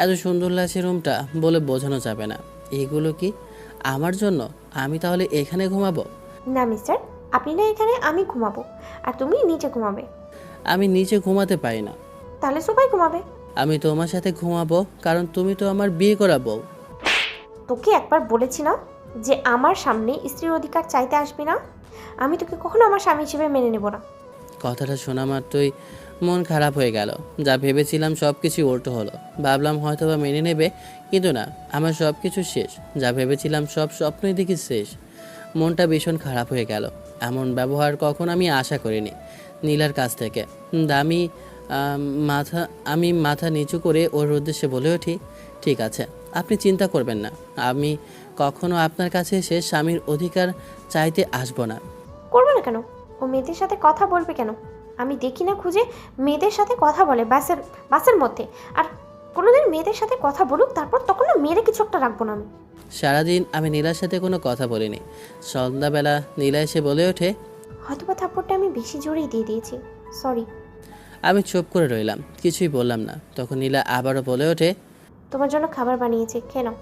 এত সুন্দর লাগছে রুমটা, বলে বোঝানো যাবে না। এগুলো কি আমার জন্য? আমি তাহলে এখানে ঘুমাবো? না মিস্টার, আপনি না এখানে, আমি ঘুমাবো আর তুমি নিচে ঘুমাবে। আমি নিচে ঘুমাতে পারি না। তাহলে সবাই ঘুমাবে। আমি তোমার সাথে ঘুমাবো, কারণ তুমি তো আমার বিয়ে করা বউ। তোকে একবার বলেছি না যে আমার সামনে স্ত্রীর অধিকার চাইতে আসবি না? আমি তোকে কখনো আমার স্বামী হিসেবে মেনে নেব না। কথাটা শোনা মাত্রই মন খারাপ হয়ে গেল। যা ভেবেছিলাম সব কিছু উল্টো হলো। ভাবলাম হয়তো বা মেনে নেবে, কিন্তু না, আমার সব কিছু শেষ। যা ভেবেছিলাম সব স্বপ্নই দেখি শেষ। মনটা ভীষণ খারাপ হয়ে গেল। এমন ব্যবহার কখন আমি আশা করিনি নীলার কাছ থেকে। দামি আমি মাথা নিচু করে ওর উদ্দেশ্যে বলে উঠি, ঠিক আছে, আপনি চিন্তা করবেন না, আমি কখনো আপনার কাছে এসে স্বামীর অধিকার চাইতে আসবো না। করবে না কেন? ও মেয়েদের সাথে কথা বলবে কেন? আমি দেখি না খুঁজে মেয়েদের সাথে কথা বলে বাসের মধ্যে, আর কোনোদিন মেয়েদের সাথে কথা বলুক, তারপর তখন না মেরে কিছু একটা রাখবো না আমি। সারাদিন আমি নীলার সাথে কোনো কথা বলিনি। সন্ধ্যাবেলা নীলা এসে বলে ওঠে, হয়তোবা থাপ্পড়টা আমি বেশি জোরেই দিয়ে দিয়েছি, সরি। আমি চুপ করে রইলাম, কিছুই বললাম না। তখন নীলা আবারও বলে ওঠে, তোমার জন্য খাবার বানিয়েছি, খেয়ে নাও।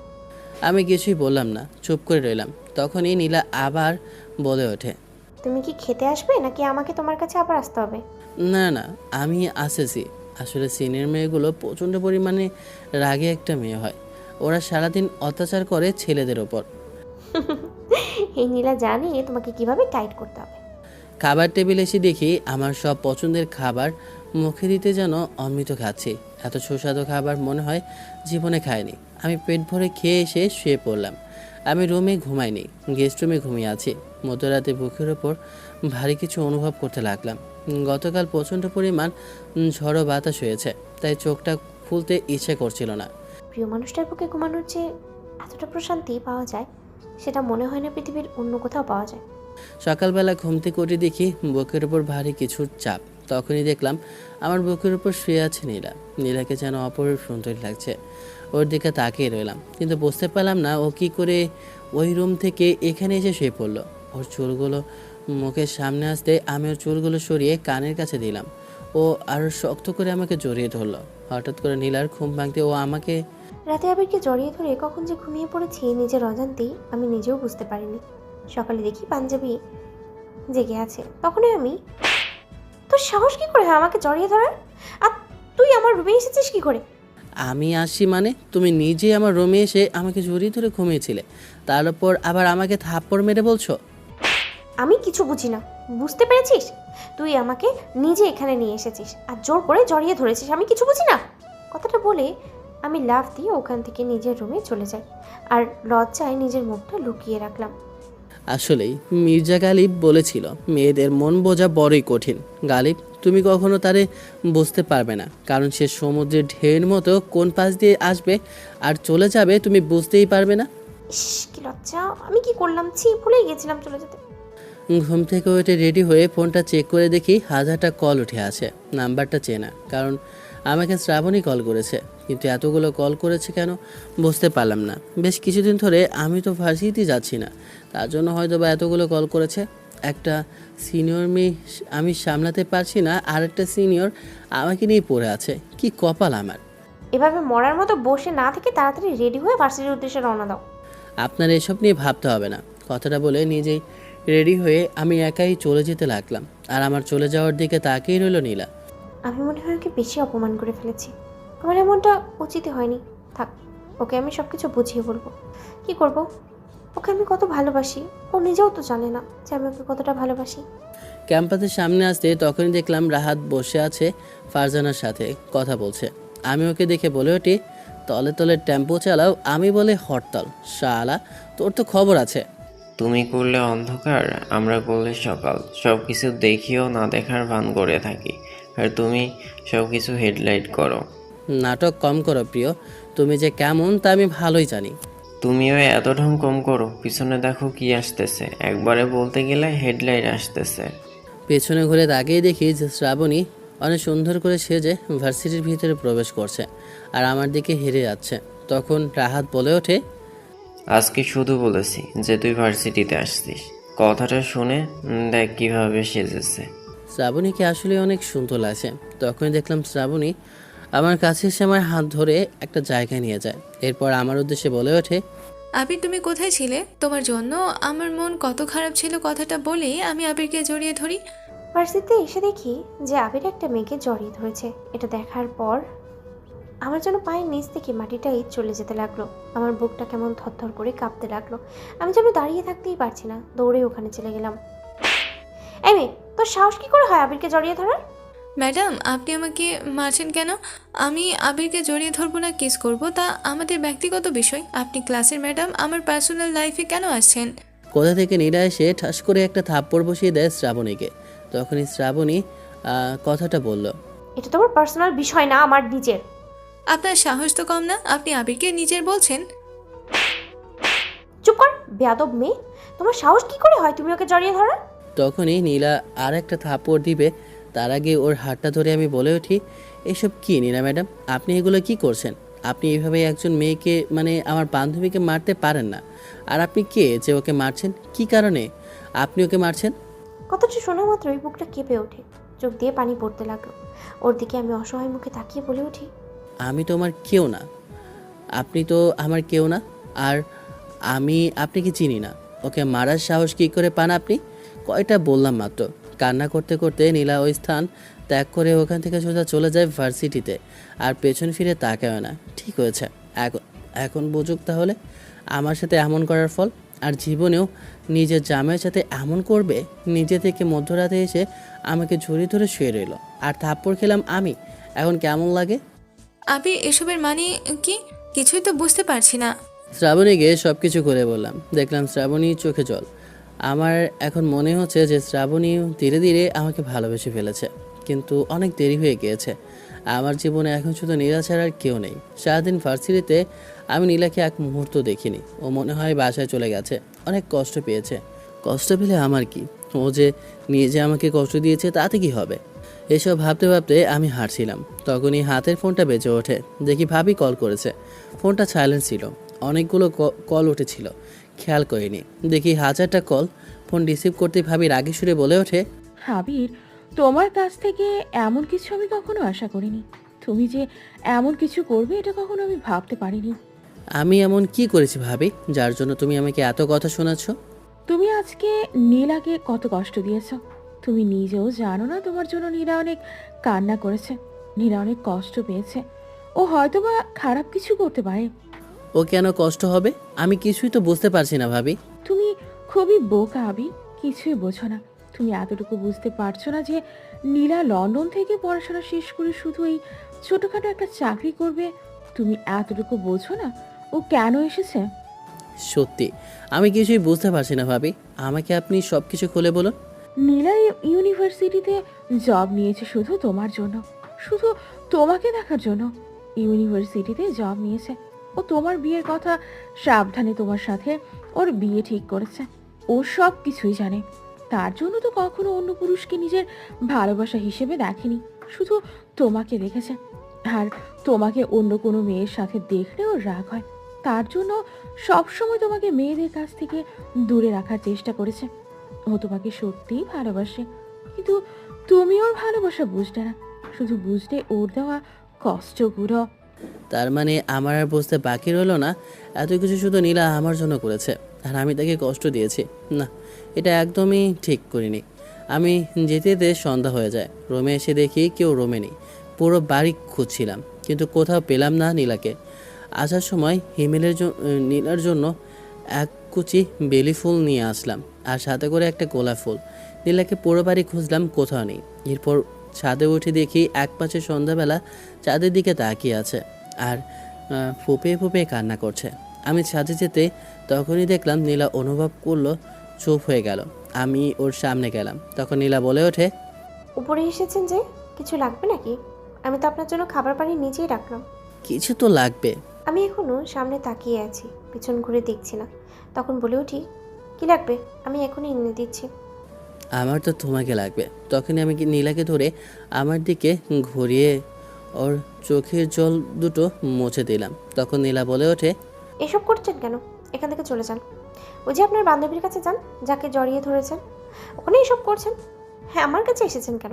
আমি কিছুই বললাম না, চুপ করে রইলাম। তখনই নীলা আবার বলে ওঠে, তুমি কি খেতে আসবে নাকি আমাকে তোমার কাছে আবার আসতে হবে? না না, আমি আসেছি। আসলে সিনিয়র মেয়েগুলো প্রচণ্ড পরিমাণে রাগে একটা মেয়ে হয়। ওরা সারাদিন অত্যাচার করে ছেলেদের ওপর। এই নীলা জানি তোমাকে কিভাবে টাইট করতে হবে। খাবার টেবিলে এসে দেখি আমার সব পছন্দের খাবার মুখে দিতে যেন অমৃত খাচ্ছি। এত সুস্বাদু খাবার মনে হয় জীবনে খাইনি। আমি পেট ভরে খেয়ে এসে শুয়ে পড়লাম। আমি রুমে ঘুমাইনি, গেস্ট রুমে ঘুমিয়ে আছি। মধ্যরাতে বুকের ওপর ভারী কিছু অনুভব করতে লাগলাম। গতকাল প্রচণ্ড পরিমাণ ঝড়ো বাতাস হয়েছে, তাই চোখটা খুলতে ইচ্ছে করছিল না। প্রিয় মানুষটার বুকে ঘুমানোর যে এতটা প্রশান্তি পাওয়া যায়, সেটা মনে হয় না পৃথিবীর অন্য কোথাও পাওয়া যায়। সকালবেলা ঘুম থেকে উঠে দেখি বুকের উপর ভারী কিছুর চাপ। তখনই দেখলাম আমার বুকের উপর শুয়ে আছে নীলা। নীলাকে যেন অপরূপ সুন্দর লাগছে। ওর দিকে তাকিয়ে রইলাম, কিন্তু বুঝতে পারলাম না ও কি করে ওই রুম থেকে এখানে এসে শুয়ে পড়লো। ওর চুলগুলো মুখের সামনে আসতে আমি ওর চুলগুলো সরিয়ে কানের কাছে দিলাম। ও আরও শক্ত করে আমাকে জড়িয়ে ধরলো। হঠাৎ করে নীলার ঘুম ভাঙতে ও আমাকে রাতে আবিরকে জড়িয়ে ধরে কখন যে ঘুমিয়ে পড়েছি নিজের অজান্তেই আমি নিজেও বুঝতে পারিনি। সকালে দেখি পাঞ্জাবি জেগে আছে, তখনই আমি, তোর সাহস কি করে হয় আমাকে জড়িয়ে ধরার? আর তুই আমার রুমে এসেছিস কি করে? আমি আসি মানে? তুমি নিজে আমার রুমে এসে আমাকে জড়িয়ে ধরে ঘুমিয়েছিলে, তার উপর আবার আমাকে থাপ্পড় মেরে বলছো। আমি কিছু বুঝি না, বুঝতে পেরেছিস? তুই আমাকে নিজে এখানে নিয়ে এসেছিস আর জোর করে জড়িয়ে ধরেছিস, আমি কিছু বুঝি না। কথাটা বলে আমি লাফ দিয়ে ওখান থেকে নিজের রুমে চলে যাই, আর লজ্জায় নিজের মুখটা লুকিয়ে রাখলাম। আসলেই মির্জা গালিব বলেছিল মেয়েদের মন বোঝা বড়ই কঠিন। গালিব, তুমি কখনো তারে বুঝতে পারবে না, কারণ সে সমুদ্রের ঢেউয়ের মতো কোন পাশ দিয়ে আসবে আর চলে যাবে তুমি বুঝতেই পারবে না। ইস, কি লজ্জা! আমি কি করলাম? ভুলেই গেছিলাম চলে যেতে। ঘুম থেকে উঠে রেডি হয়ে ফোনটা চেক করে দেখি 1000টা কল উঠে আছে। নাম্বারটা চেনা, কারণ আমাকে শ্রাবণী কল করেছে। কিন্তু এতগুলো কল করেছে কেন বুঝতে পারলাম না। বেশ কিছুদিন ধরে আমি তো ভার্সিটি যাচ্ছি না, তার জন্য হয়তো বা এতগুলো কল করেছে। একটা সিনিয়র মেয়ে আমি সামলাতে পারছি না, আর একটা সিনিয়র আমাকে নিয়ে পড়ে আছে। কি কপাল আমার! এভাবে মরার মতো বসে না থেকে তাড়াতাড়ি রেডি হয়ে ভার্সিটির উদ্দেশ্যে রওনা দাও। আপনার এসব নিয়ে ভাবতে হবে না। কথাটা বলে নিজেই রেডি হয়ে আমি একাই চলে যেতে লাগলাম। আর আমার চলে যাওয়ার দিকে তাকিয়ে রইল নীলা। আমি মনে হয় ওকে বেশি অপমান করে ফেলেছি। আমার এমনটা উচিতই হয়নি। থাক, ওকে আমি সব কিছু বুঝিয়ে বলবো। কি করব? ওকে আমি কত ভালোবাসি, ও নিজেও তো জানে না যে আমি ওকে কতটা ভালোবাসি। ক্যাম্পাসের সামনে আসতে তখনই দেখলাম রাহাত বসে আছে ফারজানার সাথে কথা বলছে। আমি ওকে দেখে বলে ওঠি, তলে তলে টেম্পো চালাও, আমি বলে হরতাল। শালা, তোর তো খবর আছে। তুমি করলে অন্ধকার, আমরা করলে সকাল। সব কিছু দেখিও না দেখার ভান করে থাকি, আর তুমি সব কিছু হেডলাইট করো। নাটক কম করো প্রিয়, তুমি যে কেমন তা আমি ভালোই জানি। তুমিও এত ঢং কম করো। পিছনে দেখো কি আসতেছে, একবারে বলতে গেলে হেডলাইট আসতেছে। পেছনে ঘুরে তাকিয়ে দেখি যে শ্রাবণী অনেক সুন্দর করে সেজে ভার্সিটির ভিতরে প্রবেশ করছে আর আমার দিকে হেরে যাচ্ছে। তখন রাহাত বলে ওঠে, আজকে শুধু বলেছি যে তুই ভার্সিটিতে আসছিস, কথাটা শুনে দেখ কিভাবে সেজেছে। শ্রাবণীকে আসলে অনেক সুন্দর লাগছে। তখনই দেখলাম শ্রাবণী আমার কাছে এসে আমার হাত ধরে একটা জায়গায় নিয়ে যায়। এরপর আমার উদ্দেশ্যে বলে ওঠে, আবির, তুমি কোথায় ছিলে? তোমার জন্য আমার মন কত খারাপ ছিল, কথাটা বলেই আমি আবিরকে জড়িয়ে ধরি। ভার্সিটিতে এসে দেখি যে আবির একটা মেয়েকে জড়িয়ে ধরেছে। এটা দেখার পর আমার যেন পায়ের নিচ থেকে মাটিটাই চলে যেতে লাগলো। আমার বুকটা কেমন থরথর করে কাঁপতে লাগলো। আমি যেন দাঁড়িয়ে থাকতেই পারছি না, দৌড়ে ওখানে চলে গেলাম। এই মেয়ে, তোর সাহস কি করে হয় আবিরকে জড়িয়ে ধরার? ম্যাডাম, আপনি আমাকে মারছেন কেন? আমি আবিরকে জড়িয়ে ধরবো না কিস করব, তা আমাদের ব্যক্তিগত বিষয়। আপনি ক্লাসের ম্যাডাম, আমার পার্সোনাল লাইফে কেন আসছেন? কোথা থেকে নীলা এসে ঠাস করে একটা থাপ্পড় বসিয়ে দেয় শ্রাবণীকে। তখনই শ্রাবণী কথাটা বলল, এটা তোমার পার্সোনাল বিষয় না, আমার নিজের। আপনার সাহস তো কম না, আপনি আবিরকে নিজের বলছেন। চুপ কর বেয়াদব মেয়ে, তোমার সাহস কি করে হয় তুমি ওকে জড়িয়ে ধরার? তখনই নীলা আর একটা থাপ্পড় দিবে, তার আগে ওর হাতটা ধরে আমি বলে উঠি, এসব কী নীলা ম্যাডাম, আপনি এগুলো কি করছেন? আপনি এইভাবে একজন মেয়েকে মানে আমার বান্ধবীকে মারতে পারেন না। আর আপনি কে যে ওকে মারছেন? কি কারণে আপনি ওকে মারছেন? কথাটা শোনা মাত্রই বুকটা কেঁপে ওঠে, চোখ দিয়ে পানি পড়তে লাগলো। ওর দিকে আমি অসহায় মুখে তাকিয়ে বলে উঠি, আমি তো আমার কেউ না, আপনি তো আমার কেউ না। আর আমি আপনাকে চিনি না। ওকে মারার সাহস কী করে পান আপনি? কয়টা বললাম মাত্র। কান্না করতে করতে নীলা ওই স্থান ত্যাগ করে ওখান থেকে সোজা চলে যায় ভার্সিটিতে, আর পেছন ফিরে তাকায় না। ঠিক হয়েছে, এখন এখন বুঝুক তাহলে আমার সাথে এমন করার ফল। আর জীবনেও নিজের জামাইয়ের সাথে এমন করবে। নিজে থেকে মধ্যরাতে এসে আমাকে ঝুড়ি ধরে শুয়ে রইল, আর থাপ্পড় খেলাম আমি। এখন কেমন লাগে? আবির, এসবের মানে কি? কিছুই তো বুঝতে পারছি না। শ্রাবণীকে সব কিছু করে বললাম। দেখলাম শ্রাবণী চোখে জল। আমার এখন মনে হচ্ছে যে শ্রাবণী ধীরে ধীরে আমাকে ভালোবেসে ফেলেছে, কিন্তু অনেক দেরি হয়ে গিয়েছে। আমার জীবনে এখন শুধু নীলা ছাড়া আর কেউ নেই। সারাদিন ভার্সিটিতে আমি নীলাকে এক মুহূর্ত দেখিনি। ও মনে হয় বাসায় চলে গেছে, অনেক কষ্ট পেয়েছে। কষ্ট পেলে আমার কি? ও যে নিজে আমাকে কষ্ট দিয়েছে তাতে কি হবে? এসব ভাবতে ভাবতে আমি হাঁটছিলাম, তখনই হাতের ফোনটা বেজে ওঠে। দেখি ভাবি কল করেছে। ফোনটা সাইলেন্ট ছিল, অনেকগুলো কল উঠেছিল, খেয়াল করিনি। দেখি 1000টা কল। ফোন রিসিভ করতে ভাবি রাগে সুরে বলে ওঠে, আবির, তোমার কাছ থেকে এমন কিছু আমি কখনো আশা করিনি। তুমি যে এমন কিছু করবে এটা কখনো আমি ভাবতে পারিনি। আমি এমন কি করেছি ভাবি যার জন্য তুমি আমাকে এত কথা শোনাচ্ছ? তুমি আজকে নীলাকে কত কষ্ট দিয়েছো তুমি নিজেও জানো না। তোমার জন্য নীলা অনেক কান্না করেছে, নীলা অনেক কষ্ট পেয়েছে। ও হয়তোবা খারাপ কিছু করতে পারে। ও কেন কষ্ট হবে? আমি কিছুই তো বুঝতে পারছি না ভাবি। তুমি খুবই বোকা আবির, কিছুই বোঝো না। তুমি এতটুকু বুঝতে পারছো না যে নীলা লন্ডন থেকে পড়াশোনা শেষ করে শুধু এই ছোটখাটো একটা চাকরি করবে? তুমি এতটুকু বোঝো না ও কেন এসেছে? সত্যি আমি কিছুই বুঝতে পারছি না ভাবি। আমাকে আপনি সব কিছু খুলে বলুন। নীলা ইউনিভার্সিটিতে জব নিয়েছে শুধু তোমার জন্য, শুধু তোমাকে দেখার জন্য। ইউনিভার্সিটিতে জব নিয়েছে। ও তোমার বিয়ের কথা সাবধানে তোমার সাথে ওর বিয়ে ঠিক করেছে। ও সব কিছুই জানে। তার জন্য তো কখনো অন্য পুরুষকে নিজের ভালোবাসা হিসেবে দেখেনি, শুধু তোমাকে দেখেছে। আর তোমাকে অন্য কোনো মেয়ের সাথে দেখলে ওর রাগ হয়। তার জন্য সবসময় তোমাকে মেয়েদের কাছ থেকে দূরে রাখার চেষ্টা করেছে। ও তোমাকে সত্যিই ভালোবাসে, কিন্তু তুমি ওর ভালোবাসা বুঝতে না, শুধু বুঝতে ওর দেওয়া কষ্টগুলো। তার মানে আমার আর বুঝতে বাকি রইলো না এত কিছু শুধু নীলা আমার জন্য করেছে, আর আমি তাকে কষ্ট দিয়েছি। না, এটা একদমই ঠিক করিনি। আমি যেতে যেতে সন্ধ্যা হয়ে যায়। রুমে এসে দেখি কেউ রুমে নেই। পুরো বাড়ি খুঁজছিলাম, কিন্তু কোথাও পেলাম না নীলাকে। আসার সময় নীলার জন্য এক কুচি বেলি ফুল নিয়ে আসলাম, আর সাথে করে একটা গোলাপ ফুল। নীলাকে পুরো বাড়ি খুঁজলাম, কোথাও নেই। এরপর ছাদে উঠে দেখি এক পাশে সন্ধ্যাবেলা চাঁদের দিকে তাকিয়ে আছে, আর ফুঁপিয়ে ফুঁপিয়ে কান্না করছে। আমি ছাদে যেতে তখনই দেখলাম নীলা অনুভব করলো, চুপ হয়ে গেল। আমি ওর সামনে গেলাম, তখন নীলা বলে ওঠে, উপরে এসেছেন যে, কিছু লাগবে নাকি? আমি তো আপনার জন্য খাবার পানি নিজেই রাখলাম। কিছু তো লাগবে। আমি এখনো সামনে তাকিয়ে আছি, পিছন ঘুরে দেখছি না। তখন বলে উঠি, কি লাগবে? আমি এখনই এনে দিচ্ছি। আমার তো তোমাকে লাগবে। তখনই আমি নীলাকে ধরে আমার দিকে ঘুরিয়ে ওর চোখের জল দুটো মুছে দিলাম। তখন নীলা বলে ওঠে, এসব করছেন কেন? এখান থেকে চলে যান। ওই যে আপনার বান্ধবীর কাছে যান, যাকে জড়িয়ে ধরেছেন, ওখানে এসব করছেন। হ্যাঁ, আমার কাছে এসেছেন কেন?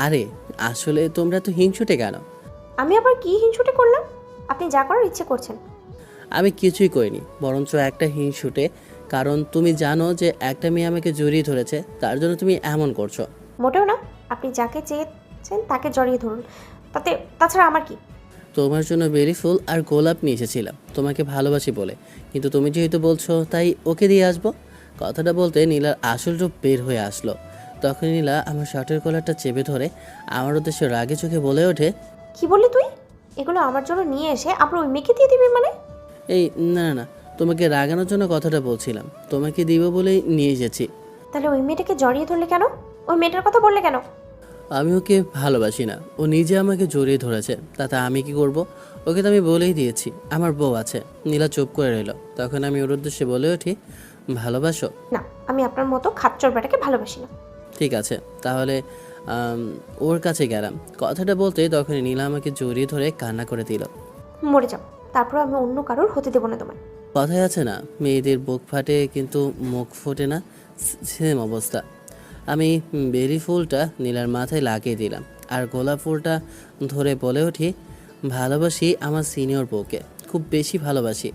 আরে আসলে তোমরা তো হিংসুটে কেন? আমি আবার কি হিংসুটে করলাম? আপনি যা করার ইচ্ছে করছেন। আমি কিছুই করিনি, বরঞ্চ একটা হিংসুটে। কারণ তুমি জানো যে একটা মেয়ে আমাকে জড়িয়ে ধরেছে, তার জন্য তুমি এমন করছো। মোটেও না। আপনি যাকে চেয়েছেন তাকে জড়িয়ে ধরুন, তাছাড়া আমার কি? তোমার জন্য বেলি ফুল আর গোলাপ নিয়ে এসেছিলাম তোমাকে ভালোবাসি বলে, কিন্তু তুমি যেহেতু বলছো তাই ওকে দিয়ে আসবো। কথাটা বলতে নীলার আসল রূপ বের হয়ে আসলো। তখন নীলা আমার শার্টের কলারটা চেপে ধরে আমার উদ্দেশ্যে রাগে চোখে বলে ওঠে, কি বললি তুই? এগুলো আমার জন্য নিয়ে এসে আবার ওই মেয়েকে দিয়ে দিবি মানে? এই না না না, তোমাকে রাগানোর জন্য কথাটা বলছিলাম, তোমাকে দিব বলেই নিয়ে এসেছি। তাহলে ওই মেয়েটাকে জড়িয়ে ধরলে কেন? ওই মেয়েটার কথা বললে কেন? আমি ওকে ভালোবাসি না, ও নিজে আমাকে জড়িয়ে ধরেছে, তাতে আমি কি করব? ওকে তো আমি বলেই দিয়েছি আমার বউ আছে। নীলা চুপ করে রইল। তখন আমি ওর উদ্দেশ্যে বলে উঠি, ভালোবাসো? না, আমি আপনার মতো খাচ্চর বেটাকে ভালোবাসি না। ঠিক আছে, তাহলে ওর কাছে গেলাম। কথাটা বলতে তখনই নীলা আমাকে জড়িয়ে ধরে কান্না করে দিল। মরে যাও, তারপর আমি অন্য কারোর হতে দেবো না তোমায়। কথায় আছে না, মেয়েদের বুক ফাটে কিন্তু মুখ ফোটে না, সেম অবস্থা। আমি বেরি ফুলটা নীলার মাথায় লাগিয়ে দিলাম আর গোলাপ ফুলটা ধরে বলে উঠি, ভালোবাসি আমার সিনিয়র বউকে, খুব বেশি ভালোবাসি,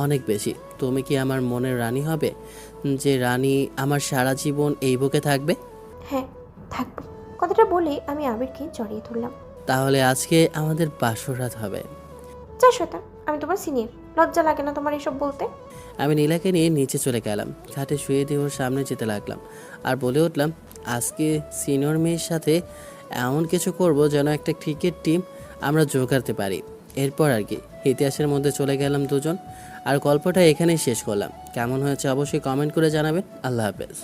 অনেক বেশি। তুমি কি আমার মনের রানী হবে, যে রানী আমার সারা জীবন এই বুকে থাকবে? হ্যাঁ, থাকবো। কথাটা বলে আমি আবিরকে জড়িয়ে ধরলাম। তাহলে আজকে আমাদের বাসর রাত হবে। যা শ্বেতা, আমি তোমার সিনিয়র, লজ্জা লাগে না তোমার এসব বলতে? আমি নীলাকে নিয়ে নিচে চলে গেলাম, খাটে শুয়ে দিয়ে ওর সামনে যেতে লাগলাম আর বলে উঠলাম, আজকে সিনিয়র মেয়ের সাথে এমন কিছু করব যেন একটা ক্রিকেট টিম আমরা জোগাড়তে পারি। এরপর আর কি ইতিহাসের মধ্যে চলে গেলাম দুজন। আর গল্পটা এখানেই শেষ করলাম। কেমন হয়েছে অবশ্যই কমেন্ট করে জানাবেন। আল্লাহ হাফেজ।